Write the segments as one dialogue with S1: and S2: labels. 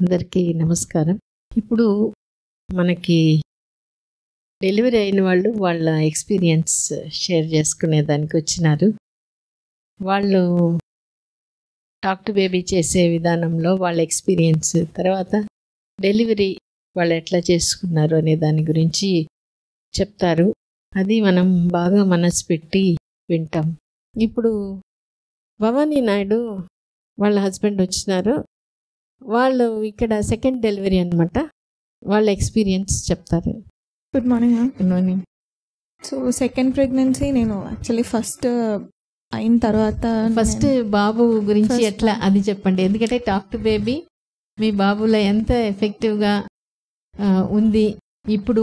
S1: అందరికీ నమస్కారం. ఇప్పుడు మనకి డెలివరీ అయిన వాళ్ళు వాళ్ళ ఎక్స్పీరియన్స్ షేర్ చేసుకునే దానికి వచ్చినారు. వాళ్ళు టాక్ టు బేబీ చేసే విధానంలో వాళ్ళ ఎక్స్పీరియన్స్, తర్వాత డెలివరీ వాళ్ళు ఎట్లా చేసుకున్నారు అనే దాని గురించి చెప్తారు. అది మనం బాగా మనసు పెట్టి వింటాం. ఇప్పుడు భవానీ నాయుడు వాళ్ళ హస్బెండ్ వచ్చినారు. వాళ్ళు ఇక్కడ సెకండ్ డెలివరీ అనమాట. వాళ్ళ ఎక్స్పీరియన్స్ చెప్తారు.
S2: Good morning ma'am.
S1: Good morning.
S2: So second pregnancy నేను యాక్చువల్లీ ఫస్ట్ అయిన తర్వాత
S1: ఫస్ట్ బాబు గురించి ఎట్లా అది చెప్పండి. ఎందుకంటే టాక్ టు బేబీ మీ బాబులో ఎంత ఎఫెక్టివ్గా ఉంది. ఇప్పుడు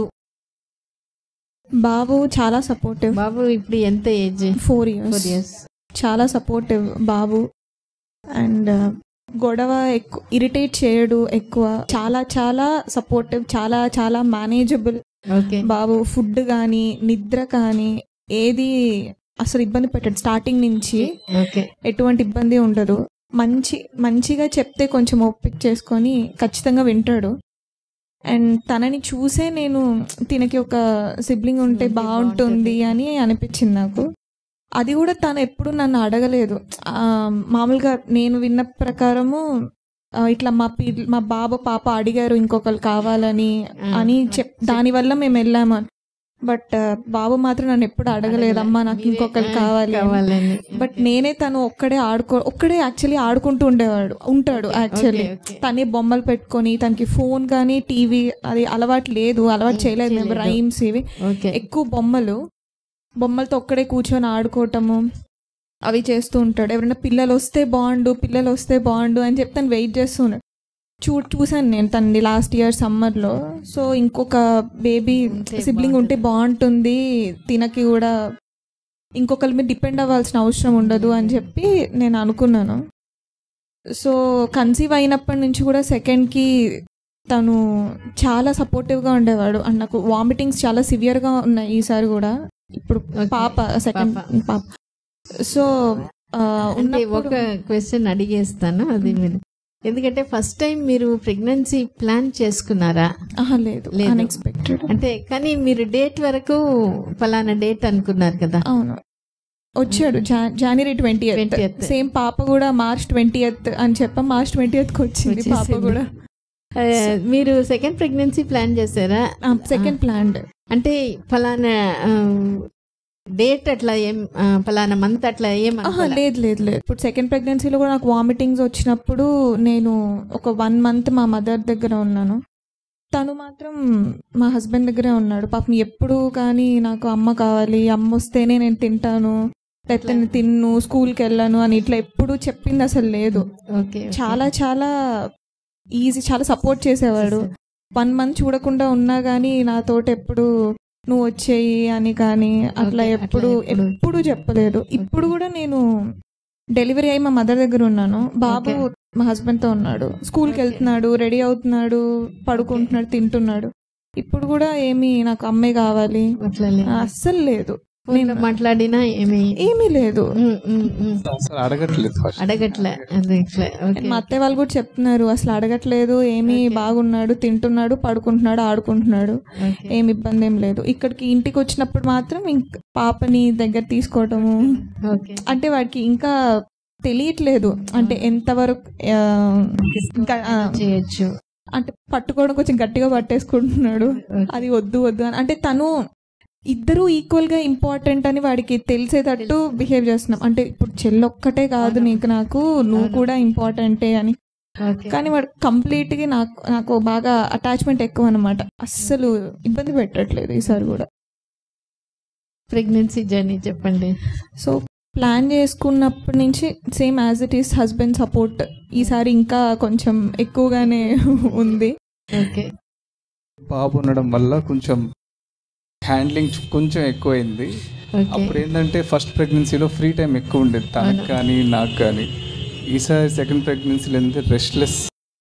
S2: బాబు చాలా సపోర్టివ్.
S1: బాబు ఇప్పుడు ఎంత ఏజ్?
S2: 4 years. చాలా సపోర్టివ్ బాబు. అండ్ గొడవ ఎక్కువ, ఇరిటేట్ చేయడు ఎక్కువ. చాలా చాలా సపోర్టివ్, చాలా చాలా మేనేజబుల్ బాబు. ఫుడ్ కానీ నిద్ర కానీ ఏది అసలు ఇబ్బంది పెట్టాడు. స్టార్టింగ్ నుంచి ఎటువంటి ఇబ్బంది ఉండదు. మంచిగా చెప్తే కొంచెం ఓపిక చేసుకొని ఖచ్చితంగా వింటాడు. అండ్ తనని చూసే నేను తినకి ఒక సిబ్లింగ్ ఉంటే బాగుంటుంది అని అనిపించింది నాకు. అది కూడా తను ఎప్పుడు నన్ను అడగలేదు. మామూలుగా నేను విన్న ప్రకారము ఇట్లా మా బాబు పాప అడిగారు ఇంకొకరు కావాలని అని దానివల్ల మేము వెళ్ళాము. బట్ బాబు మాత్రం నన్ను ఎప్పుడు అడగలేదమ్మా నాకు ఇంకొకరు కావాలి. బట్ నేనే తను ఒక్కడే యాక్చువల్లీ ఆడుకుంటూ ఉంటాడు. యాక్చువల్లీ తనే బొమ్మలు పెట్టుకొని, తనకి ఫోన్ కానీ టీవీ అది అలవాటు చేయలేదు మేము. రైమ్స్ ఇవి ఎక్కువ బొమ్మలతో ఒక్కడే కూర్చొని ఆడుకోవటము అవి చేస్తూ ఉంటాడు. ఎవరైనా పిల్లలు వస్తే బాగుండు అని చెప్పి తను వెయిట్ చేస్తూ ఉన్నాడు. చూసాను నేను తనని లాస్ట్ ఇయర్ సమ్మర్లో. సో ఇంకొక బేబీ సిబ్లింగ్ ఉంటే బాగుంటుంది, తినకి కూడా ఇంకొకరి మీద డిపెండ్ అవ్వాల్సిన అవసరం ఉండదు అని చెప్పి నేను అనుకున్నాను. సో కన్సీవ్ అయినప్పటి నుంచి కూడా సెకండ్కి తను చాలా సపోర్టివ్గా ఉండేవాడు. అండ్ నాకు వామిటింగ్స్ చాలా సివియర్గా ఉన్నాయి ఈసారి కూడా. ఇప్పుడు పాప సెకండ్ పాప. సో
S1: ఒక క్వశ్చన్ అడిగేస్తాను. అది మీరు ఎందుకంటే ఫస్ట్ టైం మీరు ప్రెగ్నెన్సీ ప్లాన్ చేసుకున్నారా?
S2: లేదు, అన్ఎక్స్పెక్టెడ్.
S1: అంటే కానీ మీరు డేట్ వరకు ఫలానా డేట్ అనుకున్నారు కదా?
S2: అవును, వచ్చాడు January 20th. సేమ్ పాప కూడా March 20th అని చెప్పా. March 20th వచ్చింది పాప కూడా.
S1: మీరు సెకండ్ ప్రెగ్నెన్సీ ప్లాన్ చేశారా?
S2: Second plan.
S1: అంటే ఫలానా డేట్ అట్లా ఏం, ఫలానా మంత్ అట్లా ఏం?
S2: లేదు. ఇప్పుడు సెకండ్ ప్రెగ్నెన్సీలో కూడా నాకు వామిటింగ్స్ వచ్చినప్పుడు నేను ఒక 1 month మా మదర్ దగ్గర ఉన్నాను. తను మాత్రం మా హస్బెండ్ దగ్గరే ఉన్నాడు. పాపం ఎప్పుడు కానీ నాకు అమ్మ కావాలి, అమ్మ వస్తేనే నేను తింటాను, లేకపోతే నేను తిన్ను, స్కూల్కి వెళ్ళాను అని ఇట్లా ఎప్పుడు చెప్పింది అసలు లేదు. చాలా చాలా ఈజీ, చాలా సపోర్ట్ చేసేవాడు. 1 month చూడకుండా ఉన్నా కానీ నాతోటి ఎప్పుడు నువ్వు వచ్చేయి అని కానీ అట్లా ఎప్పుడు చెప్పలేదు. ఇప్పుడు కూడా నేను డెలివరీ అయ్యి మా మదర్ దగ్గర ఉన్నాను. బాబు మా హస్బెండ్తో ఉన్నాడు. స్కూల్కి వెళ్తున్నాడు, రెడీ అవుతున్నాడు, పడుకుంటున్నాడు, తింటున్నాడు. ఇప్పుడు కూడా ఏమి నాకు అమ్మే కావాలి అస్సలు లేదు.
S1: నేను మాట్లాడినా
S2: ఏమీ లేదు,
S1: అడగట్లే.
S2: మా అత్తయ్య వాళ్ళు కూడా చెప్తున్నారు అసలు అడగట్లేదు, ఏమీ బాగున్నాడు, తింటున్నాడు, పడుకుంటున్నాడు, ఆడుకుంటున్నాడు, ఏమి ఇబ్బంది ఏం లేదు. ఇక్కడికి ఇంటికి వచ్చినప్పుడు మాత్రం పాపని దగ్గర తీసుకోవటము, అంటే వాడికి ఇంకా తెలియట్లేదు అంటే ఎంతవరకు
S1: చేయొచ్చు
S2: అంటే పట్టుకోవడం కొంచెం గట్టిగా పట్టేసుకుంటున్నాడు. అది వద్దు అని అంటే తను ఇద్దరు ఈక్వల్ గా ఇంపార్టెంట్ అని వాడికి తెలిసేటట్టు బిహేవ్ చేస్తున్నాం. అంటే ఇప్పుడు చెల్లొక్కటే కాదు నాకు నువ్వు కూడా ఇంపార్టెంటే అని. కానీ వాడు కంప్లీట్ గా నాకు బాగా అటాచ్మెంట్ ఎక్కువ అనమాట. అస్సలు ఇబ్బంది పెట్టట్లేదు ఈసారి కూడా.
S1: ప్రెగ్నెన్సీ జర్నీ చెప్పండి.
S2: సో ప్లాన్ చేసుకున్నప్పటి నుంచి same as it is husband support ఈసారి ఇంకా కొంచెం ఎక్కువగానే ఉంది.
S3: బాబు ఉండడం వల్ల కొంచెం హ్యాండ్లింగ్ కొంచెం ఎక్కువైంది. అప్పుడు ఏంటంటే ఫస్ట్ ప్రెగ్నెన్సీలో ఫ్రీ టైం ఎక్కువ ఉండేది తనకు కానీ నాకు కానీ. ఈసారి సెకండ్ ప్రెగ్నెన్సీలో ఏంటంటే రెస్ట్లెస్,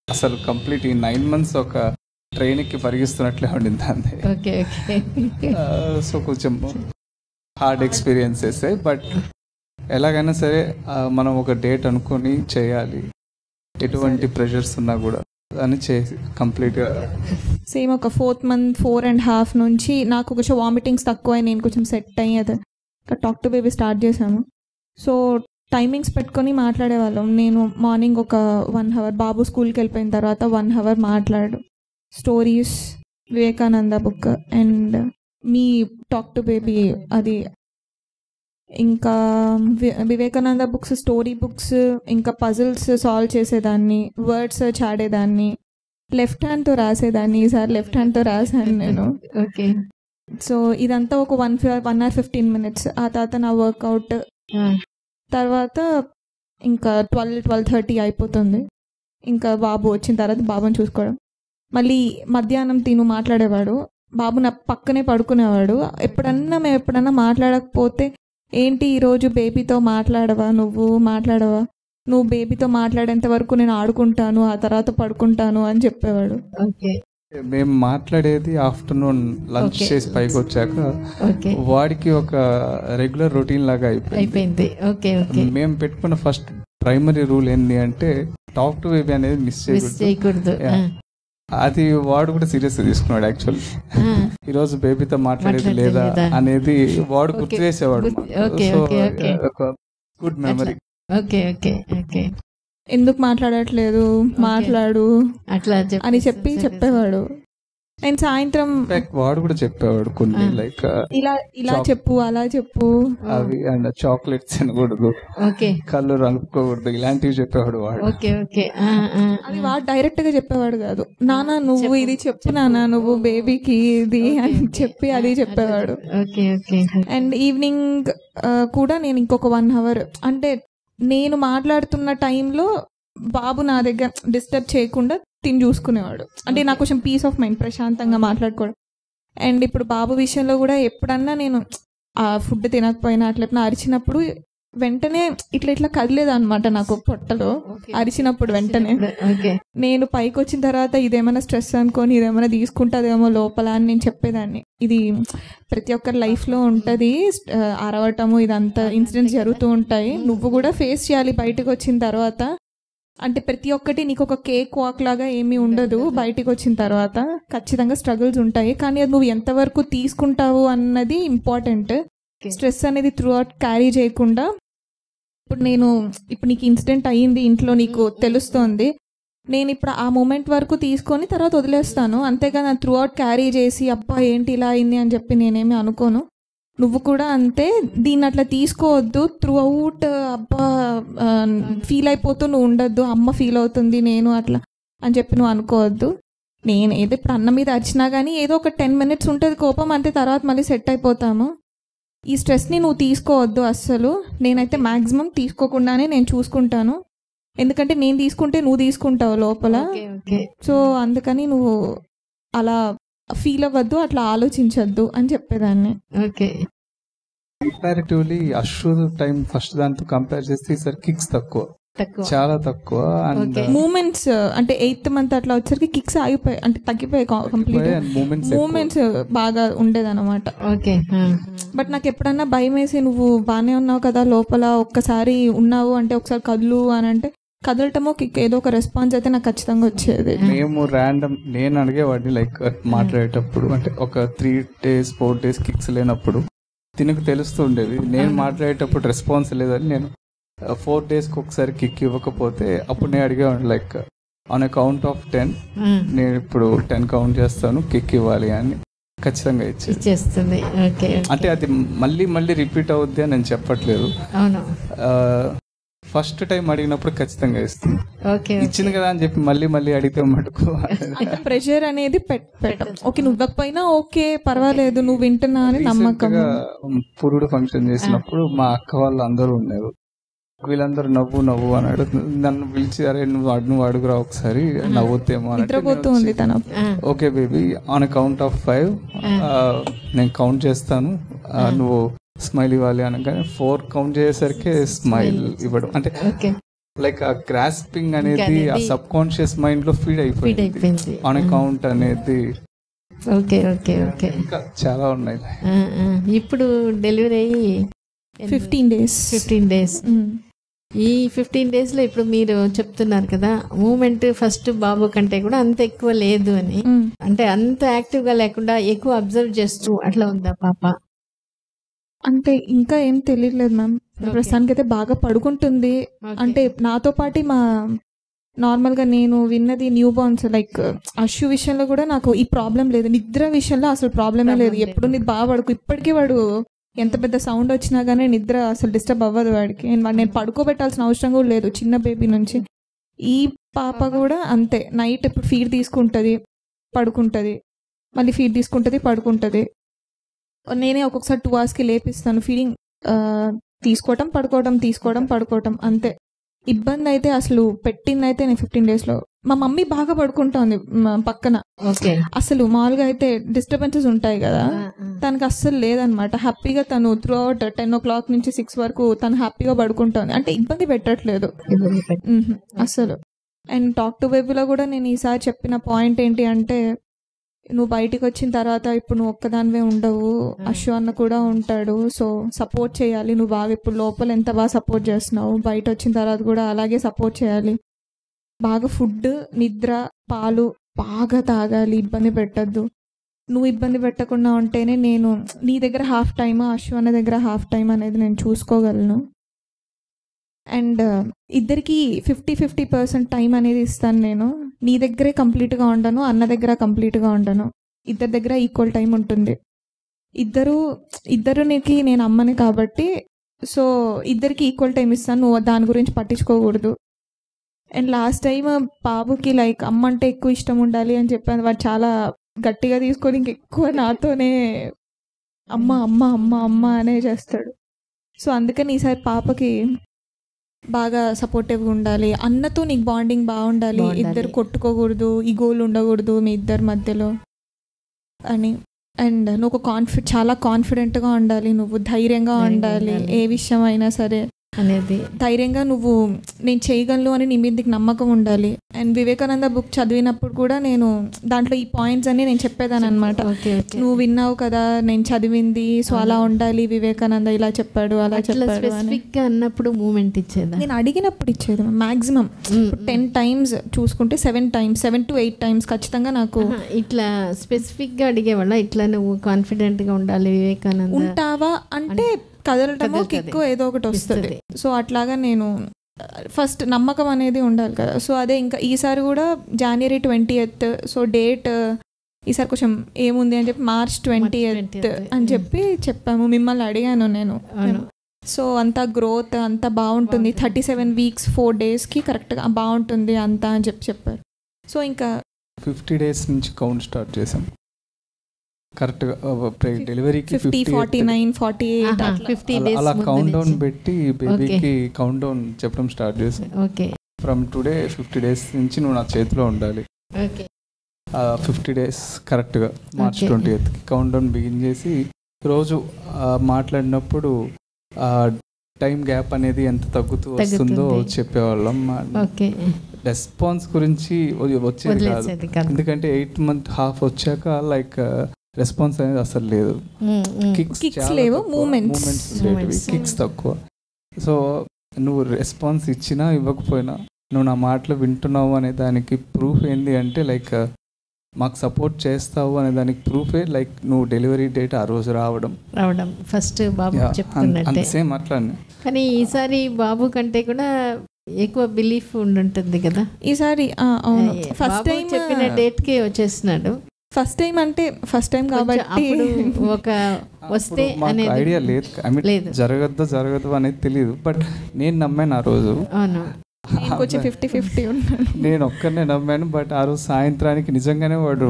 S3: అసలు కంప్లీట్ ఈ 9 months ఒక ట్రైన్కి పరిగిస్తున్నట్లే ఉండింది అంతే. సో కొంచెం హార్డ్ ఎక్స్పీరియన్సెస్. బట్ ఎలాగైనా సరే మనం ఒక డేట్ అనుకొని చేయాలి. ఎటువంటి ప్రెషర్స్ ఉన్నా కూడా అని చేసి కంప్లీట్గా
S2: సేమ్ ఒక 4th month 4.5 నుంచి నాకు కొంచెం వామిటింగ్స్ తక్కువ నేను కొంచెం సెట్ అయ్యేది టాక్ టు బేబీ స్టార్ట్ చేశాము. సో టైమింగ్స్ పెట్టుకొని మాట్లాడేవాళ్ళం. నేను మార్నింగ్ ఒక 1 hour, బాబు స్కూల్కి వెళ్ళిపోయిన తర్వాత 1 hour మాట్లాడు stories, Vivekananda book and me talk to baby అది, ఇంకా వివేకానంద బుక్స్, స్టోరీ బుక్స్, ఇంకా పజిల్స్ సాల్వ్ చేసేదాన్ని, వర్డ్ సర్చ్ ఆడేదాన్ని, లెఫ్ట్ హ్యాండ్తో రాసేదాన్ని. ఈసారి లెఫ్ట్ హ్యాండ్తో రాశాను నేను.
S1: ఓకే.
S2: సో ఇదంతా ఒక 1 hour 15 minutes. ఆ తర్వాత నా వర్కౌట్ తర్వాత ఇంకా 12-12:30 అయిపోతుంది. ఇంకా బాబు వచ్చిన తర్వాత బాబుని చూసుకోవడం. మళ్ళీ మధ్యాహ్నం తిను మాట్లాడేవాడు, బాబు నా పక్కనే పడుకునేవాడు. ఎప్పుడన్నా మాట్లాడకపోతే ఏంటి ఈరోజు బేబీతో మాట్లాడవా, నువ్వు బేబీతో మాట్లాడేంత వరకు నేను ఆడుకుంటాను, ఆ తర్వాత పడుకుంటాను అని చెప్పేవాడు.
S3: మేము మాట్లాడేది ఆఫ్టర్నూన్ లంచ్ చేసి పైకి వచ్చాక వాడికి ఒక రెగ్యులర్ రొటీన్ లాగా అయిపోయింది. మేము పెట్టుకున్న ఫస్ట్ ప్రైమరీ రూల్ ఏంటి అంటే టాక్ టు బేబీ అనేది మిస్ చేయకూడదు. అది వాడు కూడా సీరియస్ తీసుకున్నాడు. యాక్చువల్ ఈరోజు బేబీతో మాట్లాడేది లేదా అనేది వాడు గుర్తు చేసేవాడు. సో ఒక గుడ్ మెమరీ.
S2: ఎందుకు మాట్లాడట్లేదు, మాట్లాడు అట్లా అని చెప్పేవాడు. నేను సాయంత్రం
S3: వాడు కూడా చెప్పేవాడు కొన్ని, లైక్
S2: ఇలా చెప్పు, అలా చెప్పు,
S3: అవి అండ్ చాక్లెట్స్ తినకూడదు, కళ్ళు రంగుకోకూడదు, ఇలాంటివి చెప్పేవాడు వాడు.
S2: అది వాడు డైరెక్ట్ గా చెప్పేవాడు కాదు. నానా నువ్వు ఇది చెప్పు, నానా నువ్వు బేబీకి ఇది అని చెప్పి అది చెప్పేవాడు. అండ్ ఈవినింగ్ కూడా నేను ఇంకొక 1 hour అంటే నేను మాట్లాడుతున్న టైంలో బాబు నా దగ్గర డిస్టర్బ్ చేయకుండా తిని చూసుకునేవాడు. అంటే నాకు కొంచెం పీస్ ఆఫ్ మైండ్, ప్రశాంతంగా మాట్లాడుకోవడం. అండ్ ఇప్పుడు బాబు విషయంలో కూడా ఎప్పుడన్నా నేను ఆ ఫుడ్ తినకపోయినా అట్లా అరిచినప్పుడు వెంటనే ఇట్లా కదిలేదు అనమాట నాకు పొట్టలో. అరిచినప్పుడు వెంటనే నేను పైకి వచ్చిన తర్వాత ఇదేమైనా స్ట్రెస్ అనుకొని ఇదేమైనా తీసుకుంటుందేమో లోపల అని నేను చెప్పేదాన్ని. ఇది ప్రతి ఒక్కరి లైఫ్లో ఉంటుంది, అరవటము ఇదంతా ఇన్సిడెంట్స్ జరుగుతూ ఉంటాయి. నువ్వు కూడా ఫేస్ చేయాలి బయటకు వచ్చిన తర్వాత. అంటే ప్రతి ఒక్కటి నీకు ఒక కేక్ వాక్ లాగా ఏమీ ఉండదు. బయటికి వచ్చిన తర్వాత ఖచ్చితంగా స్ట్రగుల్స్ ఉంటాయి, కానీ అది నువ్వు ఎంతవరకు తీసుకుంటావు అన్నది ఇంపార్టెంట్. స్ట్రెస్ అనేది త్రూ అవుట్ క్యారీ చేయకుండా, ఇప్పుడు నీకు ఇన్సిడెంట్ అయ్యింది ఇంట్లో, నీకు తెలుస్తోంది, నేను ఇప్పుడు ఆ మూమెంట్ వరకు తీసుకొని తర్వాత వదిలేస్తాను, అంతేగాని త్రూ అవుట్ క్యారీ చేసి అబ్బా ఏంటి ఇలా అయింది అని చెప్పి నేనేమి అనుకోను. నువ్వు కూడా అంతే, దీన్ని అట్లా తీసుకోవద్దు. త్రూ అవుట్ అబ్బా ఫీల్ అయిపోతూ నువ్వు ఉండొద్దు, అమ్మ ఫీల్ అవుతుంది నేను అట్లా అని చెప్పి నువ్వు అనుకోవద్దు. నేను ఏదో ఇప్పుడు అన్న మీద అరిచినా కానీ ఏదో ఒక 10 minutes ఉంటుంది కోపం, అంతే, తర్వాత మళ్ళీ సెట్ అయిపోతాము. ఈ స్ట్రెస్ని నువ్వు తీసుకోవద్దు అస్సలు. నేనైతే మ్యాక్సిమం తీసుకోకుండానే నేను చూసుకుంటాను, ఎందుకంటే నేను తీసుకుంటే నువ్వు తీసుకుంటావు లోపల. సో అందుకని నువ్వు అలా ఫీల్ అవ్వద్దు, అట్లా ఆలోచించద్దు అని చెప్పేదాన్ని.
S3: కంపారిటివ్లీ అశ్రు టైం ఫస్ట్ దాంతో కంపేర్ చేస్తే ఈసారి కిక్స్ తక్కువ, చాలా తక్కువ. అండ్
S2: మూమెంట్స్ అంటే 8th month అట్లా వచ్చరికి కిక్స్ ఆగిపోయాయి, అంటే తగ్గిపోయాయి కంప్లీట్. మూమెంట్స్ బాగా ఉండేదన్నమాట. బట్ నాకు ఎప్పుడన్నా భయం వేసి నువ్వు బాగానే ఉన్నావు కదా లోపల, ఒక్కసారి ఉన్నావు అంటే ఒకసారి కదులు అని అంటే కదలటమో కిక్ ఏదో ఒక రెస్పాన్స్ అయితే నాకు ఖచ్చితంగా వచ్చేది.
S3: మేము నేను అడిగేవాడిని లైక్ మాట్లాడేటప్పుడు, అంటే ఒక 3 days 4 days కిక్స్ లేనప్పుడు తినకు తెలుస్తూ ఉండేది. నేను మాట్లాడేటప్పుడు రెస్పాన్స్ లేదని నేను 4 daysకి ఒకసారి కిక్ ఇవ్వకపోతే అప్పుడు నేను అడిగేవాడిని like on a count of 10 నేను ఇప్పుడు 10 కౌంట్ చేస్తాను, కిక్ ఇవ్వాలి అని ఖచ్చితంగా ఇచ్చేస్తుంది. అంటే అది మళ్ళీ రిపీట్ అవుద్ది అని నేను చెప్పట్లేదు. ఫస్ట్ టైం అడిగినప్పుడు ఖచ్చితంగా ఇస్తుంది. ఇచ్చింది కదా అని చెప్పి మళ్ళీ అడిగితే మటుకు
S2: ప్రెషర్ అనేది పెట్టం. ఓకే నువ్వు ఇవ్వకపోయినా ఓకే పర్వాలేదు, నువ్వు వింటున్నా అని నమ్మకం.
S3: పురుడు ఫంక్షన్ చేసినప్పుడు మా అక్క వాళ్ళు అందరూ ఉన్నారు, వీళ్ళందరూ నవ్వు అని అడుగుతుంది. నన్ను పిలిచి అరే నువ్వు అడుగురా ఒకసారి, నవ్వుతేమో అని. Okay baby on count of 5 నేను కౌంట్ చేస్తాను, నువ్వు స్మైల్ ఇవ్వాలి అనగానే 4 కౌంట్ చేసేసరికి స్మైల్ ఇవ్వడం, అంటే లైక్ ఆ గ్రాస్పింగ్ అనేది ఆ సబ్ కాన్షియస్ మైండ్ లో ఫీడ్ అయిపోయింది ఆన్ కౌంట్ అనేది. ఇంకా చాలా ఉన్నాయి.
S1: ఇప్పుడు డెలివరీ అయ్యి
S2: 15 days
S1: ఈ 15 డేస్లో ఇప్పుడు మీరు చెప్తున్నారు కదా, మూమెంట్ ఫస్ట్ బాబు కంటే కూడా అంత ఎక్కువ లేదు అని. అంటే అంత యాక్టివ్గా లేకుండా ఎక్కువ అబ్జర్వ్ చేస్తూ అట్లా ఉందా పాప?
S2: అంటే ఇంకా ఏం తెలియలేదు మ్యామ్. ప్రస్తుతానికి అయితే బాగా పడుకుంటుంది. అంటే నాతో పాటు మా నార్మల్గా నేను విన్నది న్యూ బార్న్స్ లైక్ అశ్వు విషయంలో కూడా నాకు ఈ ప్రాబ్లం లేదు. నిద్ర విషయంలో అసలు ప్రాబ్లమే లేదు. ఎప్పుడు నిద్ర బాగా పడుకు, ఇప్పటికీ వాడు ఎంత పెద్ద సౌండ్ వచ్చినా కానీ నిద్ర అసలు డిస్టర్బ్ అవ్వదు వాడికి. నేను పడుకోబెట్టాల్సిన అవసరం కూడా లేదు చిన్న బేబీ నుంచి. ఈ పాప కూడా అంతే. నైట్ ఇప్పుడు ఫీడ్ తీసుకుంటుంది, పడుకుంటుంది, మళ్ళీ ఫీడ్ తీసుకుంటుంది, పడుకుంటుంది. నేనే ఒక్కొక్కసారి 2 hours లేపిస్తాను. ఫీడింగ్ తీసుకోవటం పడుకోవటం, తీసుకోవడం పడుకోవటం, అంతే. ఇబ్బంది అయితే అసలు పెట్టిందైతే నేను 15 daysలో మా మమ్మీ బాగా పడుకుంటుంది పక్కన. అసలు మామూలుగా అయితే డిస్టర్బెన్సెస్ ఉంటాయి కదా, తనకి అస్సలు లేదనమాట. హ్యాపీగా తను త్రూ అవుట్ 10 o'clock నుంచి 6 వరకు తను హ్యాపీగా పడుకుంటుంది. అంటే ఇబ్బంది పెట్టట్లేదు అసలు. అండ్ టాక్ టు బేబీలో కూడా నేను ఈసారి చెప్పిన పాయింట్ ఏంటి అంటే, నువ్వు బయటికి వచ్చిన తర్వాత ఇప్పుడు నువ్వు ఒక్కదానివే ఉండవు, అశ్వ అన్న కూడా ఉంటాడు. సో సపోర్ట్ చేయాలి. నువ్వు బాగా ఇప్పుడు లోపల ఎంత బాగా సపోర్ట్ చేస్తున్నావు, బయట వచ్చిన తర్వాత కూడా అలాగే సపోర్ట్ చేయాలి. బాగా ఫుడ్, నిద్ర, పాలు బాగా తాగాలి. ఇబ్బంది పెట్టద్దు. నువ్వు ఇబ్బంది పెట్టకుండా ఉంటేనే నేను నీ దగ్గర హాఫ్ టైమ్, అశ్వ అన్న దగ్గర హాఫ్ టైం అనేది నేను చూసుకోగలను. అండ్ ఇద్దరికి 50-50% టైం అనేది ఇస్తాను నేను. నీ దగ్గరే కంప్లీట్గా ఉండను, అన్న దగ్గర కంప్లీట్గా ఉండను. ఇద్దరి దగ్గర ఈక్వల్ టైం ఉంటుంది. ఇద్దరునికి నేను అమ్మని కాబట్టి సో ఇద్దరికి ఈక్వల్ టైం ఇస్తాను. నువ్వు దాని గురించి పట్టించుకోకూడదు. అండ్ లాస్ట్ టైం బాబుకి లైక్ అమ్మ అంటే ఎక్కువ ఇష్టం ఉండాలి అని చెప్పాను. వాడు చాలా గట్టిగా తీసుకొని ఇంకెక్కువ నాతోనే అమ్మ అమ్మ అమ్మ అమ్మ అనే చేస్తాడు. సో అందుకని ఈసారి పాపకి బాగా సపోర్టివ్గా ఉండాలి. అన్నతో నీకు బాండింగ్ బాగుండాలి. ఇద్దరు కొట్టుకోకూడదు, ఈగోలు ఉండకూడదు మీ ఇద్దరి మధ్యలో అని. అండ్ నువ్వు చాలా కాన్ఫిడెంట్గా ఉండాలి. నువ్వు ధైర్యంగా ఉండాలి. ఏ విషయం అయినా సరే అనేది ధైర్యంగా నువ్వు నేను చేయగలను అని నీ మీద నీకు నమ్మకం ఉండాలి. అండ్ వివేకానంద బుక్ చదివినప్పుడు కూడా నేను దాంట్లో ఈ పాయింట్స్ అన్ని నేను చెప్పేదాన్ని అనమాట. నువ్వు విన్నావు కదా నేను చదివింది, సో అలా ఉండాలి, వివేకానంద ఇలా చెప్పాడు అలా చెప్పాడు
S1: అన్నప్పుడు మూమెంట్ ఇచ్చేది.
S2: నేను అడిగినప్పుడు ఇచ్చేది. మాక్సిమం 10 times చూసుకుంటే 7 to 8 times ఖచ్చితంగా నాకు
S1: ఇట్లా స్పెసిఫిక్ గా అడిగేవాళ్ళ. ఇట్లా నువ్వు కాన్ఫిడెంట్ గా ఉండాలి, వివేకానంద
S2: ఉంటావా అంటే కదలటమో కిక్కో ఏదో ఒకటి వస్తుంది. సో అట్లాగా నేను ఫస్ట్ నమ్మకం అనేది ఉండాలి కదా. సో అదే ఇంకా ఈసారి కూడా January 20th. సో డేట్ ఈసారి కొంచెం ఏముంది అని చెప్పి March 20th అని చెప్పి చెప్పాము. మిమ్మల్ని అడిగాను నేను. సో అంతా గ్రోత్ అంతా బాగుంటుంది, 37 weeks 4 daysకి కరెక్ట్గా బాగుంటుంది అంతా అని చెప్పారు. సో ఇంకా
S3: 50 days నుంచి కౌంట్ స్టార్ట్ చేసాం. కరెక్ట్గా డెలివరీకి
S2: 49 48
S3: అలా కౌంట్ డౌన్ పెట్టి బేబీకి కౌంట్ డౌన్ చెప్పడం స్టార్ట్ చేసాం. ఫ్రమ్ టుడే 50 days నుంచి నువ్వు నా చేతిలో ఉండాలి. 50 days కరెక్ట్గా March 20th count down begin చేసి రోజు మాట్లాడినప్పుడు టైం గ్యాప్ అనేది ఎంత తగ్గుతూ వస్తుందో చెప్పేవాళ్ళం. రెస్పాన్స్ గురించి వచ్చేది కాదు, ఎందుకంటే 8 month half వచ్చాక లైక్ రెస్పాన్స్ అనేది అసలు లేదు.
S2: కిక్స్ లేవు, మూమెంట్స్
S3: కిక్స్ తక్కువ. సో నువ్వు రెస్పాన్స్ ఇచ్చినా ఇవ్వకపోయినా నువ్వు నా మాటలు వింటున్నావు అనే దానికి ప్రూఫ్ ఏంది అంటే లైక్ మాకు సపోర్ట్ చేస్తావు అనే దానికి ప్రూఫే లైక్ నువ్వు డెలివరీ డేట్ ఆ రోజు రావడం
S1: ఫస్ట్ బాబు చెప్తున్నట్టే.
S3: సేమ్ అట్లానే.
S1: కానీ ఈసారి బాబు కంటే కూడా ఎక్కువ బిలీఫ్ ఉండుంటుంది కదా
S2: ఈసారి. ఫస్ట్ టైం
S1: చెప్పిన డేట్ కి వచ్చేస్తున్నాడు.
S2: ఫస్ట్ టైం అంటే ఫస్ట్ టైం కాబట్టి
S1: ఒక వస్తే
S3: ఐడియా లేదు, ఐ మీన్ జరగదు అనేది తెలియదు. బట్ నేను నమ్మాను ఆ రోజు.
S2: కొంచెం 50-50 ఉన్నాను.
S3: నేను ఒక్కనే నమ్మాను. బట్ ఆ రోజు సాయంత్రానికి నిజంగానే వాడు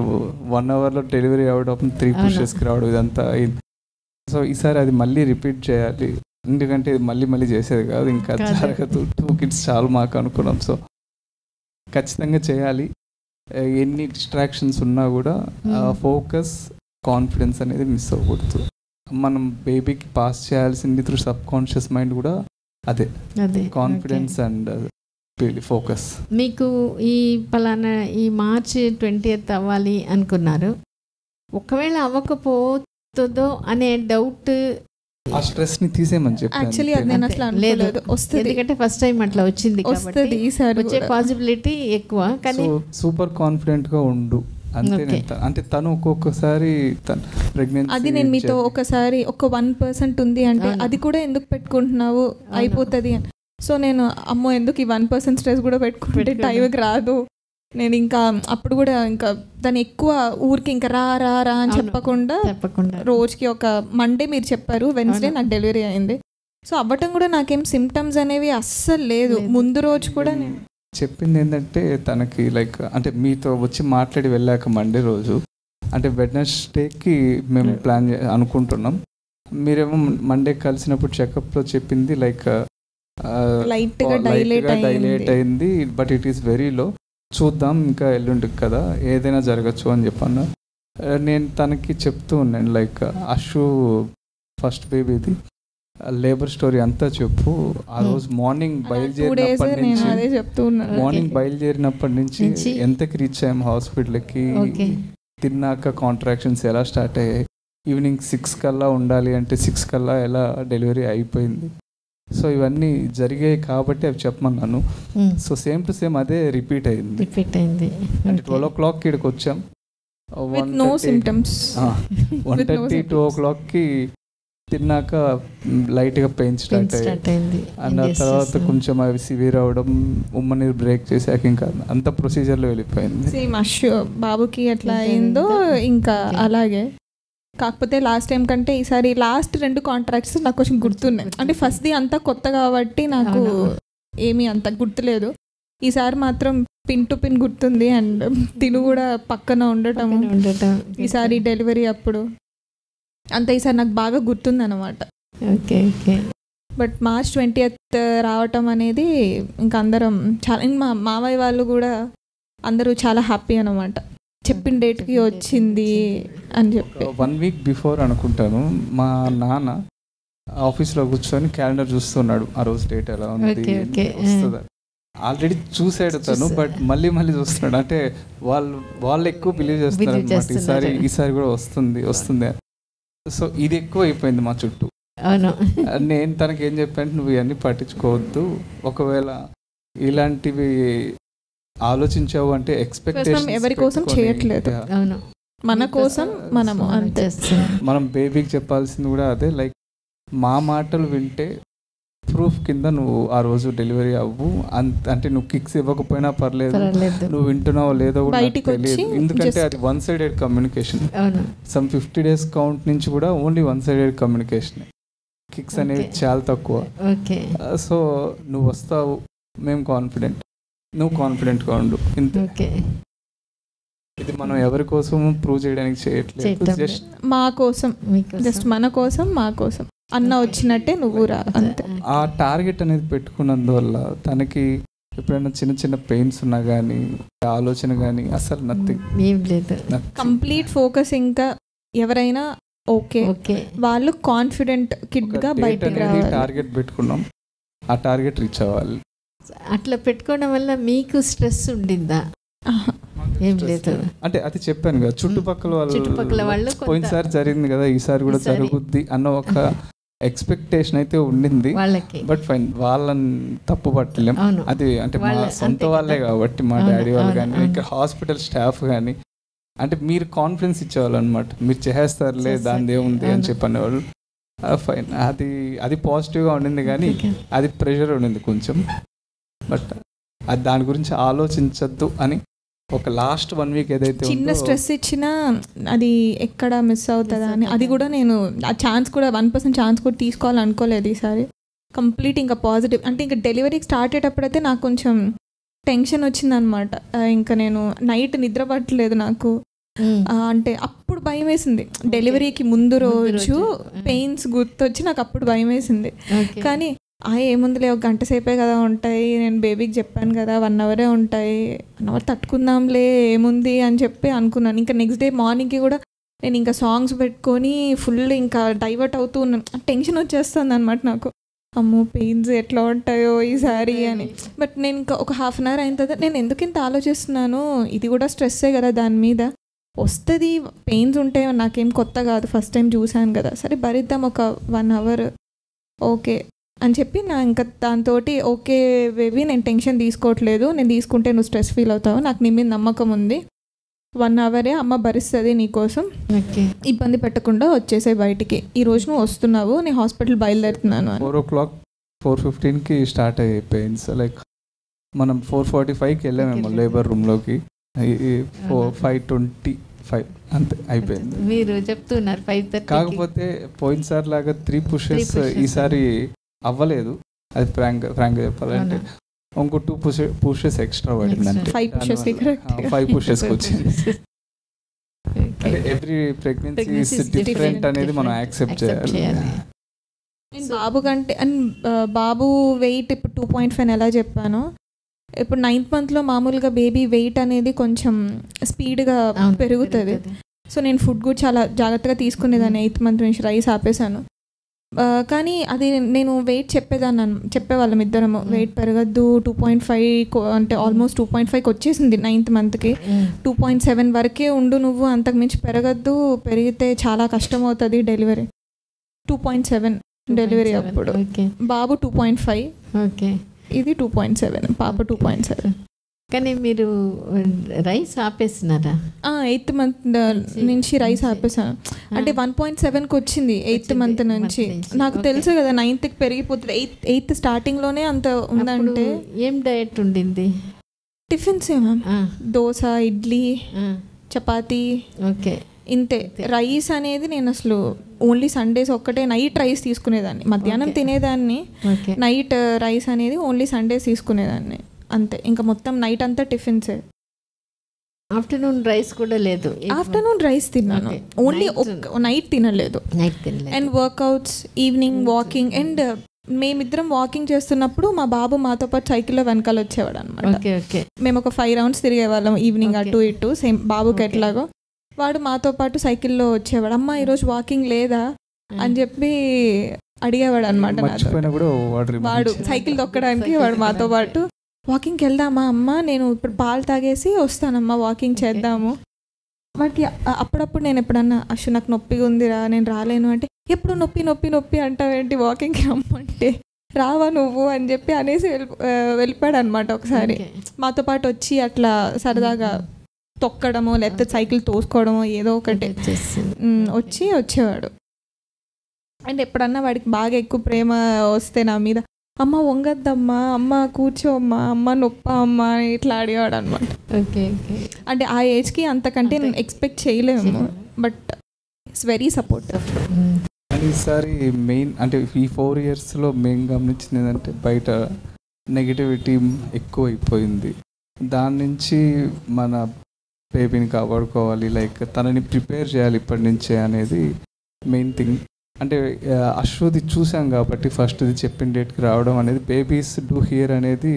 S3: 1 hourలో డెలివరీ అవ్వడం, 3 pushes రావడం ఇదంతా అయింది. సో ఈసారి అది మళ్ళీ రిపీట్ చేయాలి, ఎందుకంటే ఇది మళ్ళీ చేసేది కాదు, ఇంకా జరగదు. 2 kids చాలు మాకు అనుకున్నాం. సో ఖచ్చితంగా చేయాలి. ఎన్ని డిస్ట్రాక్షన్స్ ఉన్నా కూడా ఫోకస్, కాన్ఫిడెన్స్ అనేది మిస్ అవ్వకూడదు. మనం బేబీకి పాస్ చేయాల్సింది త్రూ సబ్ కాన్షియస్ మైండ్ కూడా అదే కాన్ఫిడెన్స్ అండ్ ఫోకస్.
S1: మీకు ఈ పలానా ఈ March 20th అవ్వాలి అనుకున్నారు, ఒకవేళ అవ్వకపోతుందో అనే డౌట్
S3: ఆ స్ట్రెస్ ని తీసేయమని చెప్పాను.
S2: యాక్చువల్లీ అది నేను అసలు
S1: లేదు
S2: అనుకోలేదు. వస్తుంది,
S1: ఎందుకంటే ఫస్ట్ టైం అట్లా వచ్చింది
S2: వస్తుంది ఈసారి
S1: వచ్చే పాసిబిలిటీ ఎక్కువ. కానీ
S3: సూపర్ కాన్ఫిడెంట్ గా ఉండు అంతే. అంటే తను ఒక్కొక్కసారి ప్రెగ్నెన్సీ
S2: అది నేను మీతో ఒకసారి ఒక 1% ఉంది అంటే అది కూడా ఎందుకు పెట్టుకుంటున్నావు అయిపోతుంది అని. సో నేను అమ్మో ఎందుకు ఈ 1% స్ట్రెస్ కూడా పెట్టుకుంటే టైంకి రాదు. నేను ఇంకా అప్పుడు కూడా ఇంకా దాన్ని ఎక్కువ ఊరికి ఇంకా రా రా రా అని చెప్పకుండా రోజుకి ఒక మండే మీరు చెప్పారు, వెన్స్డే నాకు డెలివరీ అయింది. సో అవ్వటం కూడా నాకేం సిమ్టమ్స్ అనేవి అస్సలు లేదు. ముందు రోజు కూడా నేను
S3: చెప్పింది ఏంటంటే తనకి లైక్ అంటే మీతో వచ్చి మాట్లాడి వెళ్ళాక మండే రోజు అంటే వెడ్నెస్డేకి మేము ప్లాన్ అనుకుంటున్నాం. మీరేమో మండే కలిసినప్పుడు చెకప్లో చెప్పింది లైక్
S2: లైట్గా డైలేట్
S3: అయింది, but it is very low, చూద్దాం ఇంకా ఎల్లుండికి కదా ఏదైనా జరగచ్చు అని చెప్పాను. నేను తనకి చెప్తూ ఉన్నాను లైక్ అషు ఫస్ట్ బేబీది లేబర్ స్టోరీ అంతా చెప్పు. ఆ రోజు మార్నింగ్ బయలుదేరినప్పటి నుంచి ఎంతకి రీచ్ అయ్యాం హాస్పిటల్కి, తిన్నాక కాంట్రాక్షన్స్ ఎలా స్టార్ట్ అయ్యాయి, ఈవినింగ్ 6 కల్లా ఉండాలి అంటే 6 కల్లా ఎలా డెలివరీ అయిపోయింది. సో ఇవన్నీ జరిగాయి కాబట్టి అవి చెప్పమన్నాను. సో సేమ్ టు సేమ్ అదే రిపీట్ అయింది. అంటే 12 o'clock ఇక్కడికి వచ్చాం, 1:30 2 o'clockకి తిన్నాక లైట్గా పెయిన్ స్టార్ట్ అయ్యింది. అండ్ ఆ తర్వాత కొంచెం అవి సివియర్ అవడం, ఉమ్మనీరు బ్రేక్ చేశాక ఇంకా అంత ప్రొసీజర్లో వెళ్ళిపోయింది.
S2: సేమ్ అష్యూ బాబుకి ఎట్లా అయిందో ఇంకా అలాగే. కాకపోతే లాస్ట్ టైం కంటే ఈసారి లాస్ట్ 2 కాంట్రాక్ట్స్ నాకు కొంచెం గుర్తున్నాయి. అంటే ఫస్ట్ది అంతా కొత్త కాబట్టి నాకు ఏమీ అంత గుర్తులేదు. ఈసారి మాత్రం పిన్ టు పిన్ గుర్తుంది. అండ్ తిను కూడా పక్కన ఉండటం ఈసారి డెలివరీ అప్పుడు అంత ఈసారి నాకు బాగా గుర్తుంది అనమాట. బట్ March 20th రావటం అనేది ఇంకా అందరం చాలా, మా మావయ్య వాళ్ళు కూడా అందరూ చాలా హ్యాపీ అనమాట. చెప్పిన డేట్కి వచ్చింది అని చెప్పి
S3: 1 week బిఫోర్ అనుకుంటాను మా నాన్న ఆఫీస్లో కూర్చొని క్యాలెండర్ చూస్తున్నాడు, ఆ రోజు డేట్ ఎలా ఉంది వస్తుందా. ఆల్రెడీ చూసాడు తను, బట్ మళ్ళీ చూస్తున్నాడు. అంటే వాళ్ళు ఎక్కువ బిలీవ్ చేస్తున్నారు అనమాట, ఈసారి కూడా వస్తుంది. సో ఇది ఎక్కువ అయిపోయింది మా చుట్టూ. నేను తనకి ఏం చెప్పాను, నువ్వు ఇవన్నీ పట్టించుకోవద్దు, ఒకవేళ ఇలాంటివి ఆలోచించావు అంటే ఎక్స్పెక్టేషన్
S2: ఎవరి కోసం చేయట్లేదు, మన కోసం మనము అంతే.
S3: మనం బేబీకి చెప్పాల్సింది కూడా అదే, లైక్ మా మాటలు వింటే ప్రూఫ్ కింద నువ్వు ఆ రోజు డెలివరీ అవ్వు, అంటే నువ్వు కిక్స్ ఇవ్వకపోయినా పర్లేదు, నువ్వు వింటున్నావో లేదో కూడా తెలియదు. ఎందుకంటే అది 1-sided communication. Some 50 days count నుంచి కూడా ఓన్లీ 1-sided కమ్యూనికేషన్, కిక్స్ అనేవి చాలా తక్కువ. సో నువ్వు వస్తావు, మేము కాన్ఫిడెంట్, నువ్వు కాన్ఫిడెంట్గా ఉండు, ఇంతే. ఇది మనం ఎవరి కోసం ప్రూవ్ చేయడానికి చేయట్లేదు, జస్ట్
S2: మా కోసం, జస్ట్ మన కోసం, మా కోసం అన్న వచ్చినట్టే నువ్వు రా అంతే.
S3: ఆ టార్గెట్ అనేది పెట్టుకున్నందువల్ల తనకి ఎప్పుడైనా చిన్న పెయిన్స్ ఉన్నా కానీ ఆలోచన కానీ అసలు నథింగ్,
S2: కంప్లీట్ ఫోకస్. ఇంకా ఎవరైనా ఓకే వాళ్ళు కాన్ఫిడెంట్ కిడ్ గా బయటకు రావాలి.
S3: టార్గెట్ పెట్టుకున్నాం, ఆ టార్గెట్ రీచ్ అవ్వాలి.
S1: అట్లా పెట్టుకోవడం వల్ల మీకు స్ట్రెస్ ఉండిందా? ఏం లేదు,
S3: అంటే అది చెప్పాను కదా, చుట్టుపక్కల వాళ్ళు పోయినసారి జరిగింది కదా ఈసారి కూడా జరుగుద్ది అన్న ఒక ఎక్స్పెక్టేషన్ అయితే ఉండింది. బట్ ఫైన్, వాళ్ళని తప్పు పట్టలేం. అది అంటే మా సొంత వాళ్ళే కాబట్టి, మా డాడీ వాళ్ళు కానీ ఇక్కడ హాస్పిటల్ స్టాఫ్ కానీ, అంటే మీరు కాన్ఫిడెన్స్ ఇచ్చేవాళ్ళు అనమాట, మీరు చేసేస్తారులే దాని ఏముంది అని చెప్పనేవాళ్ళు. ఫైన్, అది పాజిటివ్గా ఉండింది కానీ అది ప్రెషర్ ఉండింది కొంచెం. బట్ అది దాని గురించి ఆలోచించద్దు అని ఒక లాస్ట్ 1 week ఏదైతే
S2: చిన్న స్ట్రెస్ ఇచ్చినా అది ఎక్కడ మిస్ అవుతుందా అని, అది కూడా నేను ఆ ఛాన్స్ కూడా 1% ఛాన్స్ కూడా తీసుకోవాలనుకోలేదు ఈసారి. కంప్లీట్ ఇంకా పాజిటివ్. అంటే ఇంకా డెలివరీకి స్టార్ట్ అయ్యేటప్పుడైతే నాకు కొంచెం టెన్షన్ వచ్చిందనమాట. ఇంకా నేను నైట్ నిద్ర పట్టలేదు నాకు. అంటే అప్పుడు భయం వేసింది, డెలివరీకి ముందు రోజు పెయిన్స్ గుర్తొచ్చి నాకు అప్పుడు భయం వేసింది. కానీ ఏముందిలే, 1 గంట సేపే కదా ఉంటాయి, నేను బేబీకి చెప్పాను కదా 1 hour ఉంటాయి, 1 hour తట్టుకుందాంలే ఏముంది అని చెప్పి అనుకున్నాను. ఇంకా నెక్స్ట్ డే మార్నింగ్కి కూడా నేను ఇంకా సాంగ్స్ పెట్టుకొని ఫుల్ ఇంకా డైవర్ట్ అవుతూ ఉన్నాను. టెన్షన్ వచ్చేస్తుంది అనమాట నాకు, అమ్మో పెయిన్స్ ఎట్లా ఉంటాయో ఈసారి అని. బట్ నేను ఇంకా ఒక 1/2 hour అయిన తర్వాత నేను ఎందుకు ఇంత ఆలోచిస్తున్నాను, ఇది కూడా స్ట్రెస్సే కదా దాని మీద, వస్తుంది, పెయిన్స్ ఉంటే నాకేం కొత్త కాదు, ఫస్ట్ టైం చూశాను కదా, సరే భరిద్దాం ఒక 1 hour ఓకే అని చెప్పి నా ఇంకా దాంతో ఓకే బేబీ నేను టెన్షన్ తీసుకోవట్లేదు, నేను తీసుకుంటే నువ్వు స్ట్రెస్ ఫీల్ అవుతావు, నాకు నీ మీద నమ్మకం ఉంది, 1 hour అమ్మ భరిస్తుంది నీకోసం, ఇబ్బంది పెట్టకుండా వచ్చేసే బయటికి, ఈ రోజు నువ్వు వస్తున్నావు, నేను హాస్పిటల్ బయలుదేరుతున్నాను అని.
S3: 4 o'clock 4:15కి స్టార్ట్ అయ్యే పెయిన్స్, లైక్ మనం 4:45కి వెళ్ళామేమో లేబర్ రూమ్లోకి, 5:25 అంతే అయిపోయింది.
S1: మీరు చెప్తున్నారు 5:30.
S3: కాకపోతే పోయినసారి లాగా 3 pushes ఈసారి అవ్వలేదు, అది ఫ్రాంక్గా చెప్పాలంటే. ఇంకో 2 pushes ఎక్స్ట్రా పడింది, అంటే 5 pushes వచ్చింది. అంటే ఎవ్రీ ప్రెగ్నెన్సీ డిఫరెంట్ అనేది మనం యాక్సెప్ట్ చేయాలి.
S2: బాబు కంటే బాబు వెయిట్ ఇప్పుడు 2.5 ఎలా చెప్పానో, ఇప్పుడు 9th monthలో మామూలుగా బేబీ వెయిట్ అనేది కొంచెం స్పీడ్గా పెరుగుతుంది. సో నేను ఫుడ్ కూడా చాలా జాగ్రత్తగా తీసుకునేదాన్ని. 8th month నుంచి రైస్ ఆపేశాను. కానీ అది నేను వెయిట్ చెప్పేవాళ్ళం ఇద్దరము, వెయిట్ పెరగద్దు, 2.5 అంటే ఆల్మోస్ట్ 2.5కి వచ్చేసింది 9th monthకి, 2.7 వరకే ఉండు నువ్వు, అంతకుమించి పెరగద్దు, పెరిగితే చాలా కష్టం అవుతుంది డెలివరీ. 2.7 డెలివరీ అప్పుడు, బాబు 2.5, ఇది 2.7, పాప 2.7.
S1: కానీ మీరు రైస్ ఆపేస్తున్నారా?
S2: 8th month నుంచి రైస్ ఆపేసాను. అంటే 1.7కి వచ్చింది 8th month నుంచి. నాకు తెలుసు కదా 9thకి పెరిగిపోతుంది, 8th స్టార్టింగ్లోనే అంత ఉందంటే.
S1: ఏం డయట్ ఉండింది?
S2: Tiffins ma'am, dosa, idli, chapati,
S1: okay
S2: ఇంతే. రైస్ అనేది నేను అసలు ఓన్లీ సండేస్ ఒక్కటే నైట్ రైస్ తీసుకునేదాన్ని, మధ్యాహ్నం తినేదాన్ని, నైట్ రైస్ అనేది ఓన్లీ సండేస్ తీసుకునేదాన్ని అంతే. ఇంకా మొత్తం నైట్ అంతా టిఫిన్సే.
S1: ఆఫ్టర్నూన్ రైస్ కూడా లేదు?
S2: ఆఫ్టర్నూన్ రైస్ తిన్నాను, ఓన్లీ నైట్ తినలేదు. And workouts, evening walking. And మేమిద్దరం వాకింగ్ చేస్తున్నప్పుడు మా బాబు మాతో పాటు సైకిల్లో వెనకాల వచ్చేవాడు అనమాట. మేము ఒక 5 rounds తిరిగేవాళ్ళం ఈవినింగ్, అటు ఇటు, సేమ్ బాబుకి ఎట్లాగో. వాడు మాతో పాటు సైకిల్లో వచ్చేవాడు, అమ్మ ఈరోజు వాకింగ్ లేదా అని చెప్పి అడిగేవాడు అనమాట. వాడు సైకిల్ తొక్కడానికి వాడు మాతో పాటు, వాకింగ్కి వెళ్దామా అమ్మ, నేను ఇప్పుడు పాలు తాగేసి వస్తానమ్మా, వాకింగ్ చేద్దాము. వాటికి అప్పుడప్పుడు నేను ఎప్పుడన్నా అసలు నాకు నొప్పిగా ఉందిరా నేను రాలేను అంటే, ఎప్పుడు నొప్పి నొప్పి నొప్పి అంటావేంటి, వాకింగ్కి రమ్మంటే రావా నువ్వు అని చెప్పి అనేసి వెళ్ళిపోయాడు అనమాట. ఒకసారి మాతో పాటు వచ్చి అట్లా సరదాగా తొక్కడమో లేకపోతే సైకిల్ తోసుకోవడమో ఏదో ఒకటి వచ్చేవాడు. అండ్ ఎప్పుడన్నా వాడికి బాగా ఎక్కువ ప్రేమ వస్తే నా మీద, అమ్మ వంగద్దమ్మా, అమ్మ కూర్చోమ్మా, అమ్మ నొప్ప అమ్మ ఇట్లా అడిగాడు అనమాట. అంటే ఆ ఏజ్కి అంతకంటే నేను ఎక్స్పెక్ట్ చేయలేము, బట్ ఇట్స్ వెరీ సపోర్టివ్.
S3: ఈసారి మెయిన్ అంటే ఈ 4 yearsలో మెయిన్ గమనించింది ఏంటంటే బయట నెగిటివిటీ ఎక్కువ అయిపోయింది. దాని నుంచి మన బేబీని కాపాడుకోవాలి, లైక్ తనని ప్రిపేర్ చేయాలి ఇప్పటి నుంచే అనేది మెయిన్ థింగ్. అంటే అశ్వది చూసాం కాబట్టి ఫస్ట్ ఇది చెప్పిన డేట్కి రావడం అనేది, బేబీస్ డూ హియర్ అనేది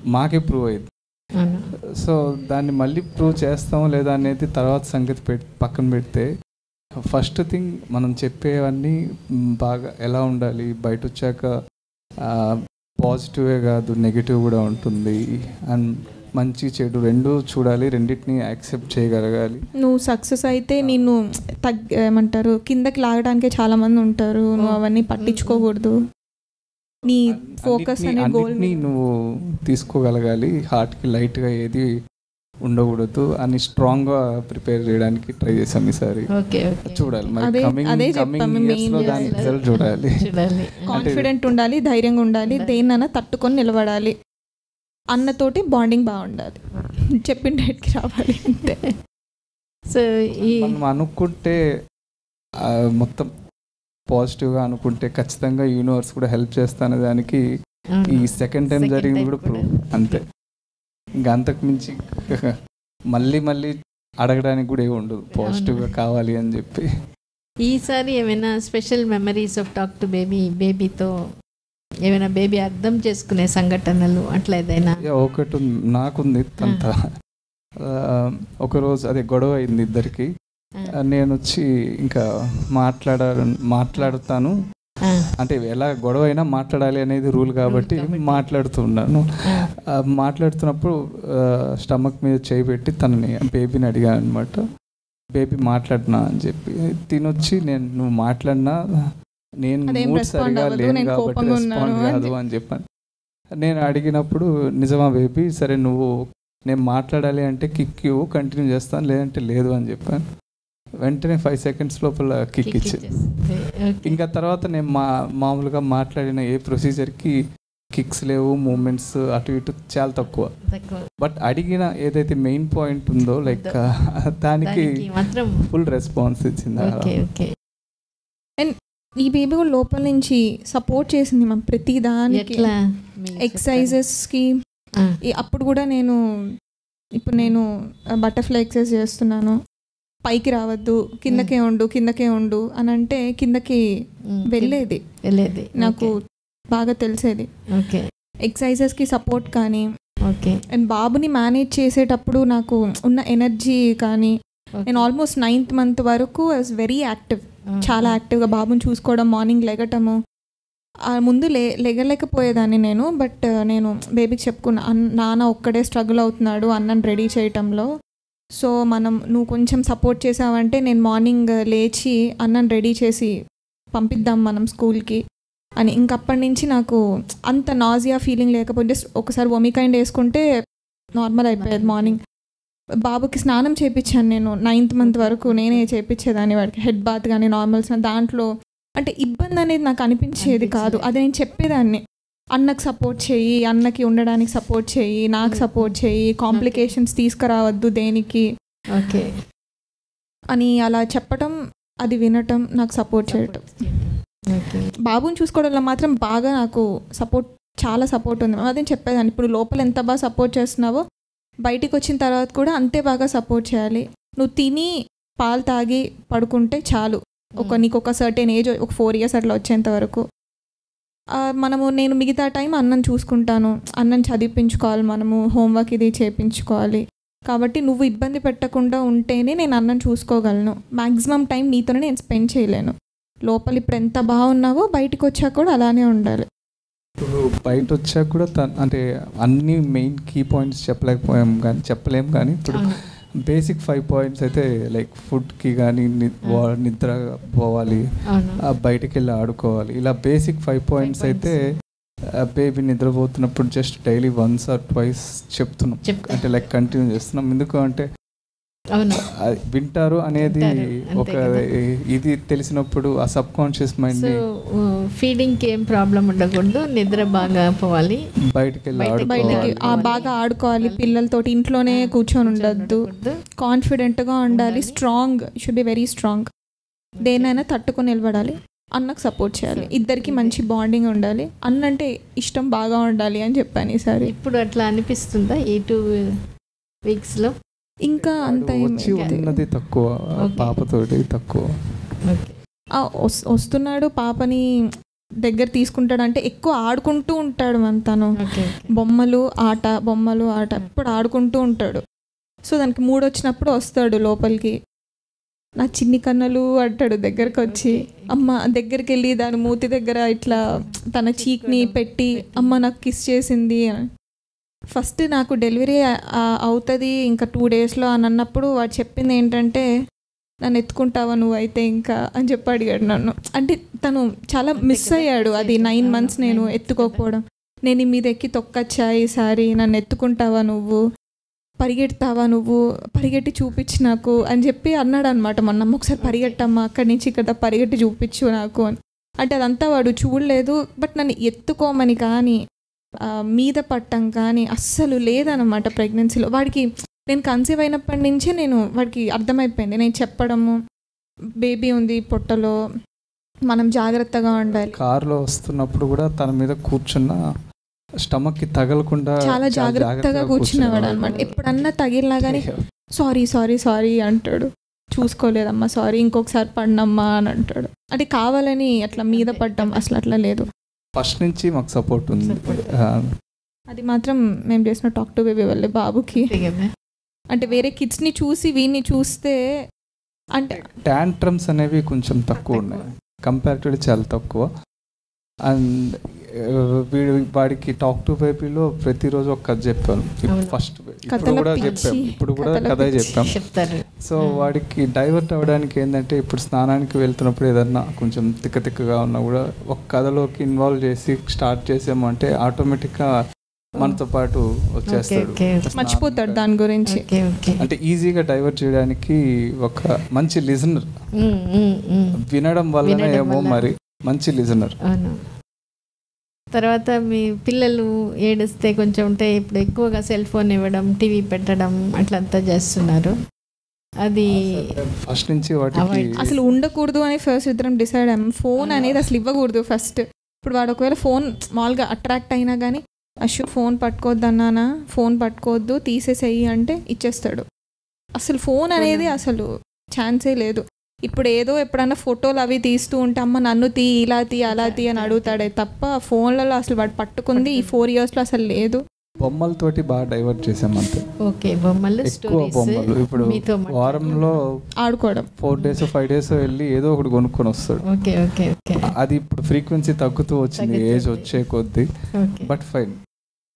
S3: మాకే ప్రూవ్ అయింది. సో దాన్ని మళ్ళీ ప్రూవ్ చేస్తాం లేదా అనేది తర్వాత సంగతి పక్కన పెడితే, ఫస్ట్ థింగ్ మనం చెప్పేవన్నీ బాగా ఎలా ఉండాలి, బయట వచ్చాక పాజిటివే కాదు నెగిటివ్ కూడా ఉంటుంది, అండ్ మంచి చెడు రెండు చూడాలి, రెండింటిని యాక్సెప్ట్ చేయగలగాలి.
S2: నువ్వు సక్సెస్ అయితే నిన్ను ఏమంటారు కిందకి లాగడానికే చాలా మంది ఉంటారు, నువ్వు అవన్నీ పట్టించుకోకూడదు, నీ ఫోకస్ అనే గోల్ని
S3: నువ్వు తీసుకోగలగాలి, హార్ట్కి లైట్గా ఏది ఉండకూడదు అని స్ట్రాంగ్గా ప్రిపేర్ చేయడానికి ట్రై చేసాం ఈసారి. చూడాలి చూడాలి,
S2: కాన్ఫిడెంట్ ఉండాలి, ధైర్యంగా ఉండాలి, దేన్నైనా తట్టుకొని నిలబడాలి, అన్నతోటి బాండింగ్ బాగుండాలి, చెప్పిన డేట్కి రావాలి అంతే.
S1: సో
S3: మనం అనుకుంటే మొత్తం పాజిటివ్గా అనుకుంటే ఖచ్చితంగా యూనివర్స్ కూడా హెల్ప్ చేస్తానే దానికి ఈ సెకండ్ టైం జరిగింది కూడా ప్రూఫ్ అంతే. ఇంకా అంతకు మించి మళ్ళీ మళ్ళీ అడగడానికి కూడా ఏమి ఉండదు, పాజిటివ్గా కావాలి అని చెప్పి.
S1: ఈసారి ఏమైనా special memories of talk to బేబీతో ఏమైనా బేబీ అర్థం చేసుకునే సంఘటనలు అట్లా ఏదైనా?
S3: ఒకటి నాకుంది. అంత ఒకరోజు అదే గొడవ అయింది ఇద్దరికి, నేను వచ్చి ఇంకా మాట్లాడుతాను అంటే ఎలా గొడవ అయినా మాట్లాడాలి అనేది రూల్ కాబట్టి మాట్లాడుతున్నాను. మాట్లాడుతున్నప్పుడు స్టమక్ మీద చేయి పెట్టి తనని బేబీని అడిగాను అనమాట. బేబీ మాట్లాడినా అని చెప్పి తినొచ్చి నువ్వు మాట్లాడినా నేను మూడ్ సరిగా లేను కాబట్టి రెస్పాండ్ కాదు అని చెప్పాను. నేను అడిగినప్పుడు నిజమా బేబీ, సరే నువ్వు నేను మాట్లాడాలి అంటే కిక్ ఇవ్వు, కంటిన్యూ చేస్తాను, లేదంటే లేదు అని చెప్పాను. వెంటనే 5 seconds లోపల కిక్ ఇచ్చింది. ఇంకా తర్వాత నేను మామూలుగా మాట్లాడిన ఏ ప్రొసీజర్కి కిక్స్ లేవు, మూమెంట్స్ అటు ఇటు చాలా తక్కువ. బట్ అడిగిన ఏదైతే మెయిన్ పాయింట్ ఉందో లైక్ దానికి ఫుల్ రెస్పాన్స్ ఇచ్చింది.
S2: అండ్ ఈ బేబీ కూడా లోపల నుంచి సపోర్ట్ చేసింది మా ప్రతి దానికి, ఎక్సర్సైజెస్కి. అప్పుడు కూడా ఇప్పుడు నేను బటర్ఫ్లై ఎక్సర్సైజ్ చేస్తున్నాను, పైకి రావద్దు, కిందకే ఉండు అని అంటే కిందకి వెళ్ళేది, నాకు బాగా తెలిసేది. ఎక్సర్సైజెస్కి సపోర్ట్ కానీ, అండ్ బాబుని మేనేజ్ చేసేటప్పుడు నాకు ఉన్న ఎనర్జీ కానీ, నేను ఆల్మోస్ట్ 9th month వరకు వాజ్ వెరీ యాక్టివ్, చాలా యాక్టివ్గా బాబుని చూసుకోవడం, మార్నింగ్ లెగటము. ముందు లెగలేకపోయేదాన్ని నేను, బట్ నేను బేబీకి చెప్పుకున్నా, నాన్న ఒక్కడే స్ట్రగుల్ అవుతున్నాడు అన్నని రెడీ చేయటంలో, సో నువ్వు కొంచెం సపోర్ట్ చేసావంటే నేను మార్నింగ్ లేచి అన్నని రెడీ చేసి పంపిద్దాం మనం స్కూల్కి అని. ఇంకప్పటి నుంచి నాకు అంత నాజియా ఫీలింగ్ లేకపోతే ఒకసారి వొమికైండ్ వేసుకుంటే నార్మల్ అయిపోయేది. మార్నింగ్ బాబుకి స్నానం చేయించాను నేను 9th month వరకు, నేనే చేయించేదాన్ని వాడికి, హెడ్ బాత్ కానీ నార్మల్స్. దాంట్లో అంటే ఇబ్బంది అనేది నాకు అనిపించేది కాదు, అదే నేను చెప్పేదాన్ని, అన్నకు సపోర్ట్ చేయి, అన్నకి ఉండడానికి సపోర్ట్ చేయి, నాకు సపోర్ట్ చేయి, కాంప్లికేషన్స్ తీసుకురావద్దు దేనికి అని అలా చెప్పటం, అది వినటం, నాకు సపోర్ట్ చేయటం. బాబుని చూసుకోవడంలో మాత్రం బాగా నాకు చాలా సపోర్ట్ ఉంది. అదే చెప్పేదాన్ని, ఇప్పుడు లోపల ఎంత బాగా సపోర్ట్ చేస్తున్నావో బయటికి వచ్చిన తర్వాత కూడా అంతే బాగా సపోర్ట్ చేయాలి. నువ్వు తిని పాలు తాగి పడుకుంటే చాలు, నీకు ఒక సర్టెన్ ఏజ్, ఒక 4 years అట్లా వచ్చేంత వరకు నేను మిగతా టైం అన్నం చూసుకుంటాను, అన్నం చదివించుకోవాలి, మనము హోంవర్క్ ఇది చేయించుకోవాలి. కాబట్టి నువ్వు ఇబ్బంది పెట్టకుండా ఉంటేనే నేను అన్నం చూసుకోగలను. మ్యాక్సిమం టైం నీతోనే నేను స్పెండ్ చేయలేను. లోపల ఇప్పుడు ఎంత బాగున్నావో బయటకు వచ్చాక కూడా అలానే ఉండాలి.
S3: ఇప్పుడు బయట వచ్చాక కూడా అంటే అన్ని మెయిన్ కీ పాయింట్స్ చెప్పలేము కానీ ఇప్పుడు బేసిక్ 5 points అయితే లైక్ ఫుడ్కి కానీ, నిద్ర పోవాలి, బయటకు వెళ్ళి ఆడుకోవాలి, ఇలా బేసిక్ 5 points అయితే బేబీ నిద్రపోతున్నప్పుడు జస్ట్ డైలీ 1 or 2 చెప్తున్నాం, అంటే లైక్ కంటిన్యూ చేస్తున్నాం. ఎందుకు అంటే వింటారు అనేది ఒక ఇది తెలిసినప్పుడు ఆ సబ్ కాన్షియస్ మైండ్
S1: ఫీడింగ్కి ఏం ప్రాబ్లం ఉండకూడదు, నిద్ర బాగా పోవాలి,
S3: బయటికి
S2: బాగా ఆడుకోవాలి పిల్లలతో, ఇంట్లోనే కూర్చొని ఉండద్దు, కాన్ఫిడెంట్గా ఉండాలి, strong, should be very strong, దేనైనా తట్టుకొని నిలబడాలి, అన్నకు సపోర్ట్ చేయాలి, ఇద్దరికి మంచి బాండింగ్ ఉండాలి, అన్నంటే ఇష్టం బాగా ఉండాలి అని చెప్పాను ఈసారి.
S1: ఇప్పుడు అట్లా అనిపిస్తుందా ఈ 2 weeks
S2: ఇంకా అంత
S3: ఉన్నది తక్కువ, పాపతోటి తక్కువ
S2: వస్తున్నాడు, పాపని దగ్గర తీసుకుంటాడు, అంటే ఎక్కువ ఆడుకుంటూ ఉంటాడు తను, బొమ్మలు ఆట ఎప్పుడు ఆడుకుంటూ ఉంటాడు. సో దానికి మూడు వచ్చినప్పుడు వస్తాడు లోపలికి, నా చిన్ని కన్నులు అంటాడు దగ్గరకు వచ్చి, అమ్మ దగ్గరికి వెళ్ళి దాని మూతి దగ్గర ఇట్లా తన చీక్ని పెట్టి అమ్మ నాకు కిస్ చేసింది. ఫస్ట్ నాకు డెలివరీ అవుతుంది ఇంకా 2 daysలో అని అన్నప్పుడు వాడు చెప్పింది ఏంటంటే, నన్ను ఎత్తుకుంటావా నువ్వైతే ఇంకా అని చెప్పి అడిగాడు నన్ను. అంటే తను చాలా మిస్ అయ్యాడు అది 9 months నేను ఎత్తుకోకపోవడం. నేను మీద ఎక్కి తొక్కచ్చా ఈసారి, నన్ను ఎత్తుకుంటావా నువ్వు, పరిగెడతావా నువ్వు, పరిగెట్టి చూపించు నాకు అని చెప్పి అన్నాడు అనమాట. మొన్న ఒకసారి పరిగెట్టమ్మా అక్కడి నుంచి ఇక్కడ పరిగెట్టి చూపించు నాకు అని. అంటే అదంతా వాడు చూడలేదు, బట్ నన్ను ఎత్తుకోమని కానీ మీద పట్టం కానీ అస్సలు లేదనమాట ప్రెగ్నెన్సీలో. వాడికి నేను కన్సీవ్ అయినప్పటి నుంచే వాడికి అర్థమైపోయింది, నేను చెప్పడము బేబీ ఉంది పొట్టలో, మనం జాగ్రత్తగా ఉండాలి.
S3: కార్లో వస్తున్నప్పుడు కూడా తన మీద కూర్చున్న స్టమక్కి తగలకుండా
S2: చాలా జాగ్రత్తగా కూర్చునేవాడు అనమాట. ఎప్పుడన్నా తగిలినా కానీ సారీ అంటాడు, చూసుకోలేదమ్మా సారీ, ఇంకొకసారి పడినమ్మా అని అంటాడు. అంటే కావాలని అట్లా మీద పడ్డం అసలు అట్లా లేదు,
S3: ఫస్ట్ నుంచి మాకు సపోర్ట్ ఉంది.
S2: అది మాత్రం మేము చేసిన టాక్ టు బేబీ వల్లే బాబుకి. అంటే వేరే కిడ్స్ని చూసి వీడిని చూస్తే అంటే
S3: టాంట్రమ్స్ అనేవి కొంచెం తక్కువ ఉన్నాయి, కంపారిటివ్లీ చాలా తక్కువ. అండ్ వాడికి టాక్ టు బేబీలో ప్రతిరోజు ఒక కథ చెప్పాను. ఫస్ట్ ఇప్పుడు కూడా కథ చెప్పాం. సో వాడికి డైవర్ట్ అవ్వడానికి ఏంటంటే ఇప్పుడు స్నానానికి వెళ్తున్నప్పుడు ఏదన్నా కొంచెం తిక్కగా ఉన్నా కూడా ఒక కథలోకి ఇన్వాల్వ్ చేసి స్టార్ట్ చేసాము అంటే ఆటోమేటిక్గా మనతో పాటు వచ్చేస్తాడు,
S2: మర్చిపోతాడు దాని గురించి.
S3: అంటే ఈజీగా డైవర్ట్ చేయడానికి ఒక మంచి లిజనర్, వినడం వల్లనే ఏమో మరి మంచి లిజనర్.
S1: తర్వాత మీ పిల్లలు ఏడిస్తే కొంచెం ఉంటే ఇప్పుడు ఎక్కువగా సెల్ ఫోన్ ఇవ్వడం, టీవీ పెట్టడం అట్లంతా చేస్తున్నారు. అది
S3: ఫస్ట్ నుంచి వాటికి
S2: అసలు ఉండకూడదు అని ఫస్ట్ ఇద్దరం డిసైడ్ అయ్యాం. ఫోన్ అనేది అసలు ఇవ్వకూడదు ఫస్ట్. ఇప్పుడు వాడు ఒకవేళ ఫోన్ మామూలుగా అట్రాక్ట్ అయినా కానీ అశ్వ ఫోన్ పట్టుకోవద్దు అన్నానా, ఫోన్ పట్టుకోవద్దు తీసేసేయి అంటే ఇచ్చేస్తాడు. అసలు ఫోన్ అనేది అసలు ఛాన్సే లేదు. ఇప్పుడు ఏదో ఎప్పుడన్నా ఫోటోలు అవి తీస్తూ ఉంటే అమ్మ నన్ను తీ, ఇలా తీ, అలా తీ అని అడుగుతాడే తప్ప ఫోన్లలో అసలు వాడు పట్టుకుంది ఈ 4 yearsలో అసలు లేదు.
S3: బొమ్మలతోటి బాగా డైవర్ట్ చేసాం అంతే.
S1: ఎక్కువ
S3: బొమ్మలు ఇప్పుడు వారంలో
S2: ఆడుకోవడం
S3: 4 days 5 days వెళ్ళి ఏదో ఒకటి కొనుక్కొని వస్తాడు. అది ఇప్పుడు ఫ్రీక్వెన్సీ తగ్గుతూ వచ్చింది ఏజ్ వచ్చే కొద్దీ. బట్ ఫైన్,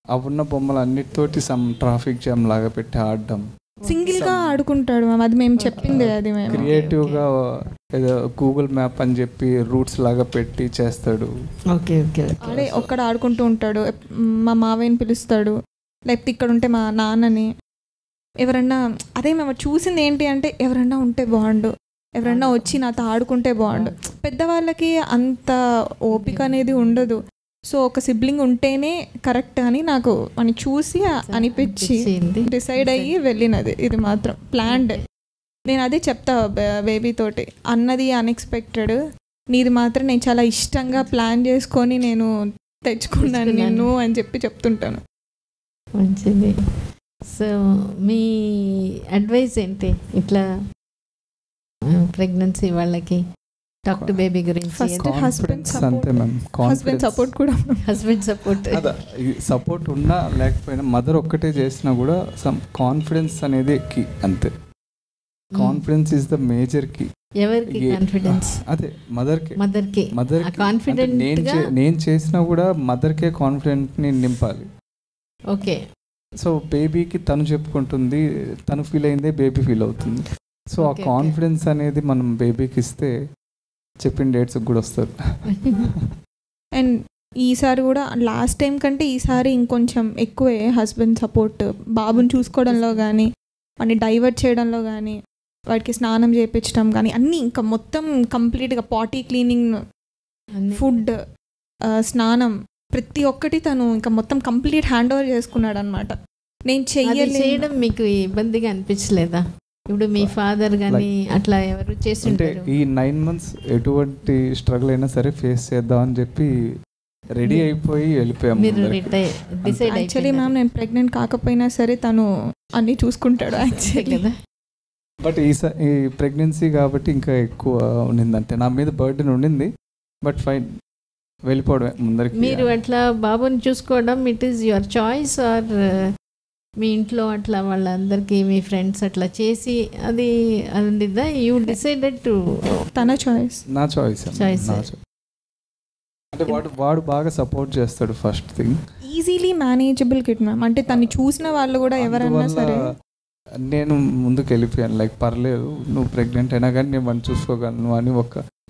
S3: ఆ ఉన్న బొమ్మలు అన్నిటితోటి సమ్ ట్రాఫిక్ జామ్ లాగా పెట్టి ఆడడం,
S2: సింగిల్ గా ఆడుకుంటాడు. అది మేము చెప్పింది, అది మేము
S3: క్రియేటివ్ గా ఏదో గూగుల్ మ్యాప్ అని చెప్పి రూట్స్ లాగా పెట్టి చేస్తాడు.
S2: అదే ఒక్కడ ఆడుకుంటూ ఉంటాడు. మా మావయ్యని పిలుస్తాడు, లేకపోతే ఇక్కడ ఉంటే మా నాన్నని. ఎవరన్నా అదే మేము చూసింది ఏంటి అంటే ఎవరన్నా ఉంటే బాగుండు, ఎవరన్నా వచ్చి నాతో ఆడుకుంటే బాగుండు. పెద్దవాళ్ళకి అంత ఓపిక అనేది ఉండదు. సో ఒక సిబ్లింగ్ ఉంటేనే కరెక్ట్ అని నాకు అని చూసి అనిపించి డిసైడ్ అయ్యి వెళ్ళినది. ఇది మాత్రం ప్లాన్డ్. నేను అదే చెప్తా బేబీ తోటి, అన్నది అన్ఎక్స్పెక్టెడ్, నీది మాత్రం నేను చాలా ఇష్టంగా ప్లాన్ చేసుకొని నేను తెచ్చుకున్నాను నిన్ను అని చెప్పి చెప్తుంటాను.
S1: మంచిది. సో మీ అడ్వైస్ ఏంటి ఇట్లా ప్రెగ్నెన్సీ వాళ్ళకి, టాక్ టు బేబీ గురించి?
S2: హస్బెండ్ సపోర్ట్ కూడా,
S1: హస్బెండ్
S3: సపోర్ట్ ఉన్నా లేకపోయినా మదర్ ఒక్కటే చేసినా కూడా సమ్ కాన్ఫిడెన్స్ అనేది కీ అంతే. Confidence is the major key.
S1: ఎవరికి కాన్ఫిడెన్స్?
S3: అదే మదర్కి.
S1: కాన్ఫిడెంట్
S3: నేను చేసినా కూడా మదర్కే కాన్ఫిడెంట్ ని నింపాలి.
S1: ఓకే.
S3: సో బేబీకి తను చెప్పుకుంటుంది, తను ఫీల్ అయిందే బేబీ ఫీల్ అవుతుంది. సో ఆ కాన్ఫిడెన్స్ అనేది మనం బేబీకి ఇస్తే చెప్పిన డేట్స్ కూడా వస్తారు.
S2: అండ్ ఈసారి కూడా లాస్ట్ టైం కంటే ఈసారి ఇంకొంచెం ఎక్కువే హస్బెండ్ సపోర్ట్. బాబుని చూసుకోవడంలో కానీ, వాడిని డైవర్ట్ చేయడంలో కానీ, వాడికి స్నానం చేయించడం కానీ అన్నీ ఇంకా మొత్తం కంప్లీట్గా పాటీ క్లీనింగ్, ఫుడ్, స్నానం ప్రతి ఒక్కటి తను ఇంకా మొత్తం కంప్లీట్ హ్యాండ్ ఓవర్ చేసుకున్నాడు అనమాట. నేను చేయడం
S1: మీకు ఇబ్బందిగా అనిపించలేదా? ఇప్పుడు మీ ఫాదర్ కానీ అట్లా ఎవరు చేస్తుంటారు?
S3: ఈ 9 months ఎటువంటి స్ట్రగుల్ అయినా సరే ఫేస్ చేద్దాం అని చెప్పి రెడీ అయిపోయి వెళ్ళిపోయాము.
S2: యాక్చువల్లీ మ్యామ్ నేను ప్రెగ్నెంట్ కాకపోయినా సరే తను అన్నీ చూసుకుంటాడు యాక్చువల్లీ.
S3: బట్ ఈ ప్రెగ్నెన్సీ కాబట్టి ఇంకా ఎక్కువ ఉండిందంటే నా మీద బర్డెన్ ఉండింది. బట్ ఫైన్, వెళ్ళిపోవడమే ముందరికి.
S1: మీరు అట్లా బాబుని చూసుకోవడం it is your choice or మీ ఇంట్లో అట్లా వాళ్ళందరికీ మీ ఫ్రెండ్స్ అట్లా చేసి అది ఉండిద్దా? You decided to?
S2: తన చాయిస్.
S3: నా చాయిస్. అంటే వాడు బాగా సపోర్ట్ చేస్తాడు. First thing
S2: easily manageable kid ma'am. అంటే తను చూసిన వాళ్ళు కూడా ఎవరైనా సరే
S3: నేను ముందుకు వెళ్ళిపోయాను. లైక్ పర్లేదు, నువ్వు ప్రెగ్నెంట్ అయినా కానీ నేను వాడిని చూసుకోగలను అని.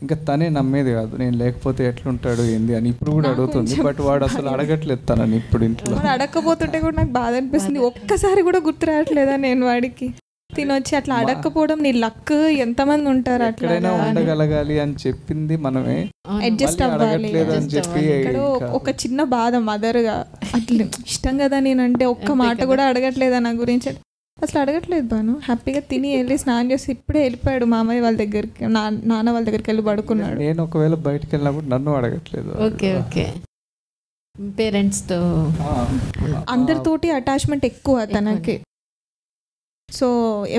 S3: ఇంకా తనే నమ్మేది కాదు నేను లేకపోతే ఎట్లుంటాడు ఏంది అని. ఇప్పుడు కూడా అడుగుతుంది, బట్ వాడు అసలు అడగట్లేదు తనని. ఇప్పుడు ఇంట్లో
S2: అడగకపోతుంటే కూడా నాకు బాధ అనిపిస్తుంది. ఒక్కసారి కూడా గుర్తు రావట్లేదా నేను వాడికి? తినొచ్చి అట్లా అడగకపోవడం నీ లక్. ఎంతమంది ఉంటారు అట్లా
S3: ఉండగలగాలి అని చెప్పింది మనమే,
S2: అడ్జస్ట్ అవ్వాలి అని చెప్పి. ఇక్కడ ఒక చిన్న బాధ మదర్గా అట్లా ఇష్టం కదా నేనంటే ఒక్క మాట కూడా అడగట్లేదా నా గురించి? అసలు అడగట్లేదు బాను. హ్యాపీగా తిని వెళ్ళి స్నానం చేసి ఇప్పుడే వెళ్ళిపోయాడు మామయ్య వాళ్ళ దగ్గరికి, నాన్న వాళ్ళ దగ్గరికి వెళ్ళి పడుకున్నాడు.
S3: నేను ఒకవేళ బయటకు వెళ్ళినప్పుడు నన్ను అడగట్లేదు.
S1: Okay okay. పేరెంట్స్ తో
S2: అందరితోటి అటాచ్మెంట్ ఎక్కువ తనకి. సో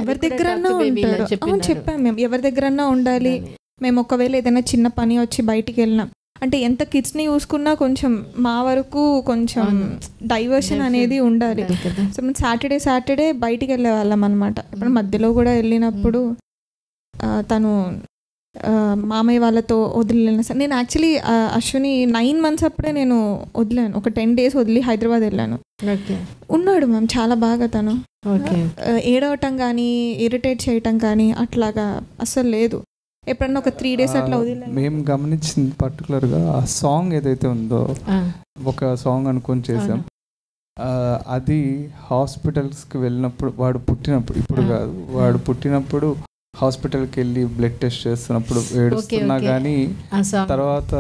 S2: ఎవరి దగ్గరన్నా ఉంటాడు. అవును చెప్పాము మేము, ఎవరి దగ్గరన్నా ఉండాలి. మేము ఒకవేళ ఏదైనా చిన్న పని వచ్చి బయటికి వెళ్ళినాం అంటే ఎంత కిడ్స్ని చూసుకున్నా కొంచెం మా వరకు కొంచెం డైవర్షన్ అనేది ఉండాలి. సో మేము సాటర్డే బయటికి వెళ్ళే వాళ్ళం అనమాట. ఇప్పుడు మధ్యలో కూడా వెళ్ళినప్పుడు తను మామయ్య వాళ్ళతో వదిలేను సార్. నేను యాక్చువల్లీ అశ్విని 9 months అప్పుడే నేను వదిలాను. ఒక 10 days వదిలి హైదరాబాద్ వెళ్ళాను. ఉన్నాడు మ్యామ్ చాలా బాగా తను. ఏడవటం కానీ ఇరిటేట్ చేయటం కానీ అట్లాగా అస్సలు లేదు. ఎప్పుడన్నా ఒక 3 days అట్లా వదిలేదు.
S3: మేము గమనించింది పర్టికులర్గా ఆ సాంగ్ ఏదైతే ఉందో ఒక సాంగ్ అనుకొని చేసాం. అది హాస్పిటల్స్కి వెళ్ళినప్పుడు వాడు పుట్టినప్పుడు, ఇప్పుడు కాదు, వాడు పుట్టినప్పుడు హాస్పిటల్కి వెళ్ళి బ్లడ్ టెస్ట్ చేస్తున్నప్పుడు ఏడుస్తున్నా కానీ తర్వాత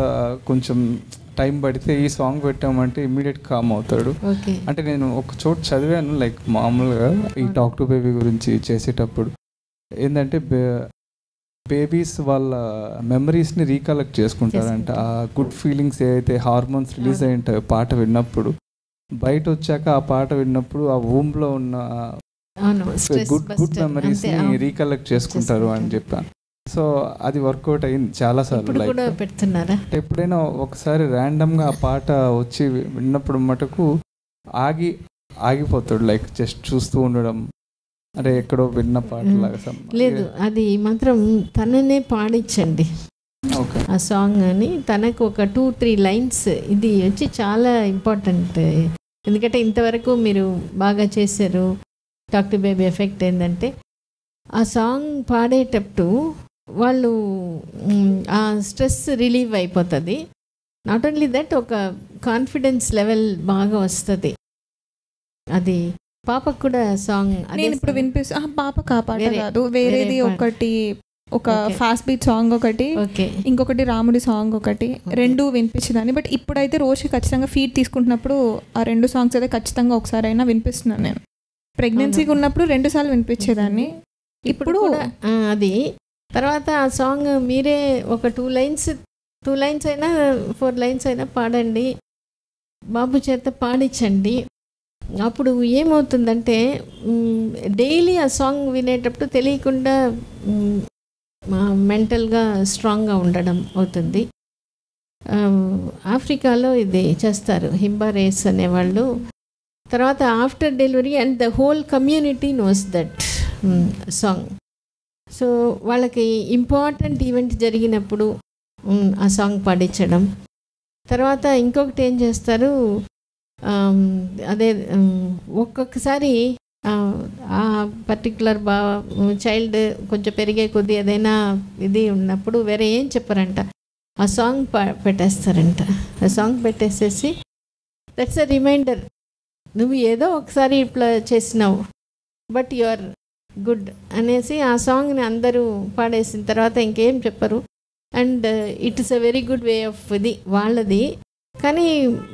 S3: కొంచెం టైం పడితే ఈ సాంగ్ పెట్టామంటే ఇమ్మీడియట్ కామ్ అవుతాడు. అంటే నేను ఒక చోట చదివాను, లైక్ మామూలుగా ఈ టాక్ టు బేబీ గురించి చేసేటప్పుడు ఏంటంటే బేబీస్ వాళ్ళ మెమరీస్ని రీకలెక్ట్ చేసుకుంటారంట. ఆ గుడ్ ఫీలింగ్స్ ఏవైతే హార్మోన్స్ రిలీజ్ అయి ఉంటాయో పాట విన్నప్పుడు, బయట వచ్చాక ఆ పాట విన్నప్పుడు ఆ వూమ్లో ఉన్న గుడ్ మెమరీస్ని రీకలెక్ట్ చేసుకుంటారు అని చెప్పాను. సో అది వర్కౌట్ అయింది చాలాసార్లు. ఎప్పుడైనా ఒకసారి ర్యాండమ్గా ఆ పాట వచ్చి విన్నప్పుడు మటుకు ఆగిపోతాడు, లైక్ జస్ట్ చూస్తూ ఉండడం, అంటే ఎక్కడో విన్న పాటలాగా.
S1: లేదు, అది మాత్రం తననే పాడించండి ఆ సాంగ్ అని. తనకు ఒక 2-3 lines ఇది వచ్చి చాలా ఇంపార్టెంట్. ఎందుకంటే ఇంతవరకు మీరు బాగా చేశారు. టాక్ టు బేబీ ఎఫెక్ట్ ఏంటంటే ఆ సాంగ్ పాడేటప్పుడు వాళ్ళు ఆ స్ట్రెస్ రిలీవ్ అయిపోతుంది. నాట్ ఓన్లీ దట్, ఒక కాన్ఫిడెన్స్ లెవెల్ బాగా వస్తుంది. అది పాపకు కూడా సాంగ్
S2: నేను ఇప్పుడు వినిపిస్తా. పాప కాపాడ కాదు, వేరేది ఒకటి, ఒక ఫాస్ట్ బీట్ సాంగ్ ఒకటి, ఇంకొకటి రాముడి సాంగ్ ఒకటి, 2 వినిపించేదాన్ని. బట్ ఇప్పుడైతే రోజు ఖచ్చితంగా ఫీడ్ తీసుకుంటున్నప్పుడు ఆ 2 songs అయితే ఖచ్చితంగా ఒకసారి అయినా వినిపిస్తున్నాను. నేను ప్రెగ్నెన్సీకి ఉన్నప్పుడు 2 సార్లు వినిపించేదాన్ని. ఇప్పుడు
S1: అది తర్వాత ఆ సాంగ్ మీరే ఒక 2 lines అయినా 4 lines అయినా పాడండి, బాబు చేత పాడించండి. అప్పుడు ఏమవుతుందంటే డైలీ ఆ సాంగ్ వినేటప్పుడు తెలియకుండా మెంటల్గా స్ట్రాంగ్గా ఉండడం అవుతుంది. ఆఫ్రికాలో ఇది చేస్తారు, హింబా రేస్ అనేవాళ్ళు. తర్వాత after delivery and the whole community knows that song. So వాళ్ళకి ఇంపార్టెంట్ ఈవెంట్ జరిగినప్పుడు ఆ సాంగ్ పాడించడం. తర్వాత ఇంకొకటి ఏం చేస్తారు, అదే ఒక్కొక్కసారి ఆ పర్టికులర్ చైల్డ్ కొంచెం పెరిగే కొద్దీ ఏదైనా ఇది ఉన్నప్పుడు వేరే ఏం చెప్పారంట, ఆ సాంగ్ పెట్టేస్తారంట. ఆ సాంగ్ పెట్టేసేసి దట్స్ ఎ రిమైండర్, నువ్వు ఏదో ఒకసారి ఇట్లా చేసినావు బట్ యు ఆర్ గుడ్ అనేసి ఆ సాంగ్ని అందరూ పాడేసిన తర్వాత ఇంకేం చెప్పరు. And it is a very good way of ఇది వాళ్ళది. కానీ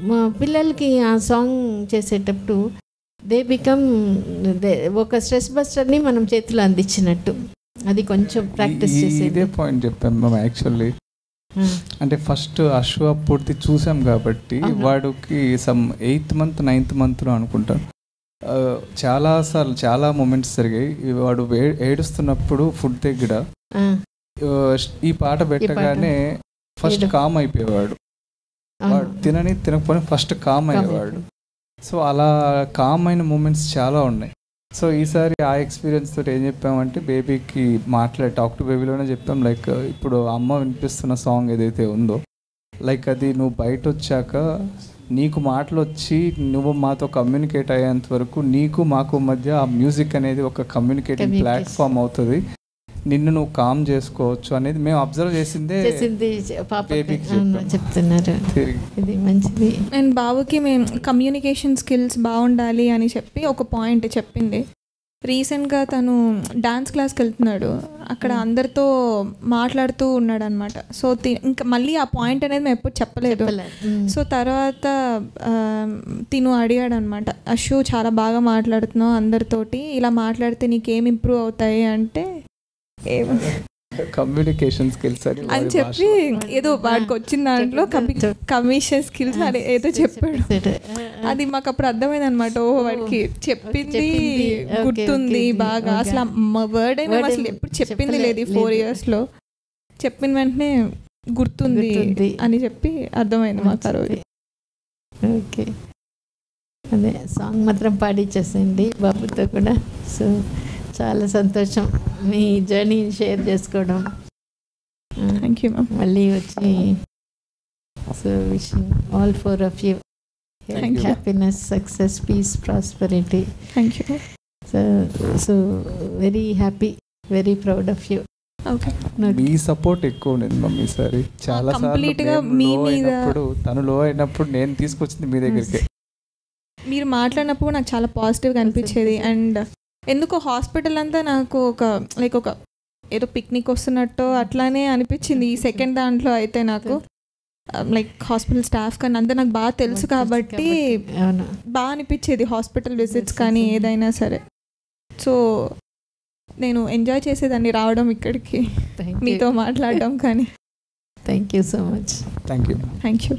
S1: మా పిల్లలకి ఆ సాంగ్ చేసేటప్పుడు దే బికమ్ ఒక స్ట్రెస్ బస్టర్ని మనం చేతిలో అందించినట్టు. అది కొంచెం ప్రాక్టీస్ చేసేది.
S3: ఇదే పాయింట్ చెప్పాం మేము యాక్చువల్లీ. అంటే ఫస్ట్ అశ్వ పూర్తి చూసాం కాబట్టి వాడికి సమ్ 8th month 9th monthలో అనుకుంటాను చాలాసార్లు చాలా మూమెంట్స్ జరిగాయి. వాడు ఏడుస్తున్నప్పుడు ఫుడ్ దగ్గర ఈ పాట పెట్టగానే ఫస్ట్ కామ్ అయిపోయేవాడు. వాడు తినకపోయినా ఫస్ట్ కామ్ అయ్యేవాడు. సో అలా కామ్ అయిన మూమెంట్స్ చాలా ఉన్నాయి. సో ఈసారి ఆ ఎక్స్పీరియన్స్ తోటి ఏం చెప్పామంటే బేబీకి టాక్ టు బేబీలోనే చెప్పాం, లైక్ ఇప్పుడు అమ్మ వినిపిస్తున్న సాంగ్ ఏదైతే ఉందో, లైక్ అది నువ్వు బయట వచ్చాక నీకు మాటలు వచ్చి నువ్వు మాతో కమ్యూనికేట్ అయ్యేంత వరకు నీకు మాకు మధ్య ఆ మ్యూజిక్ అనేది ఒక కమ్యూనికేటింగ్ ప్లాట్ఫామ్ అవుతుంది, నిన్ను నువ్వు కామ్ చేసుకోవచ్చు అనేది మేము అబ్జర్వ్ చేసిందే
S1: చెప్తున్నారు. ఇది మంచిది.
S2: అండ్ బాబుకి మేము కమ్యూనికేషన్ స్కిల్స్ బాగుండాలి అని చెప్పి ఒక పాయింట్ చెప్పింది. రీసెంట్గా తను డాన్స్ క్లాస్కి వెళ్తున్నాడు, అక్కడ అందరితో మాట్లాడుతూ ఉన్నాడు అనమాట. సో ఇంకా మళ్ళీ ఆ పాయింట్ అనేది మేము ఎప్పుడు చెప్పలేదు. సో తర్వాత తిను అడిగాడు అనమాట, అశు చాలా బాగా మాట్లాడుతున్నావు అందరితోటి, ఇలా మాట్లాడితే నీకేం ఇంప్రూవ్ అవుతాయి అంటే
S3: కమ్యూనికేషన్ స్కిల్స్
S2: అని చెప్పి ఏదో వాడికి వచ్చిన దాంట్లో కమ్యూనికేషన్ స్కిల్స్ అని ఏదో చెప్పాడు. అది మాకు అప్పుడు అర్థమైంది అనమాట, ఓ వాడికి చెప్పింది గుర్తుంది బాగా. అసలు వర్డ్ అయినా అసలు ఎప్పుడు చెప్పింది లేదు 4 yearsలో, చెప్పిన వెంటనే గుర్తుంది అని చెప్పి అర్థమైంది మాకు ఆ రోజు.
S1: ఓకే, అదే సాంగ్ మాత్రం పాడిచ్చేసేయండి బాబుతో కూడా. సో చాలా సంతోషం మీ జర్నీ షేర్ చేసుకోవడం.
S2: Thank you ma'am.
S1: మళ్ళీ వచ్చి so wishing all four of you
S2: Thank you.
S1: Happiness, success, peace, prosperity.
S2: Thank you.
S1: So very happy, very proud of you.
S2: Okay.
S3: మీ సపోర్ట్ ఎక్కువ ఉండేది మమ్మీ సారి. చాలా
S2: Complete గా మీ మీద
S3: తను లో అయినప్పుడు నేను తీసుకొచ్చింది మీ దగ్గరికి.
S2: మీరు మాట్లాడినప్పుడు నాకు చాలా పాజిటివ్గా అనిపించేది. అండ్ ఎందుకో హాస్పిటల్ అంతా నాకు ఒక ఏదో పిక్నిక్ వస్తున్నట్టు అట్లానే అనిపించింది. ఈ సెకండ్ దాంట్లో అయితే నాకు హాస్పిటల్ స్టాఫ్ కానీ అంతా నాకు బాగా తెలుసు కాబట్టి బాగా అనిపించేది హాస్పిటల్ విజిట్స్ కానీ ఏదైనా సరే. సో నేను ఎంజాయ్ చేసేదాన్ని రావడం ఇక్కడికి, మీతో మాట్లాడడం కానీ.
S1: Thank you so much.
S3: Thank you.
S2: Thank you.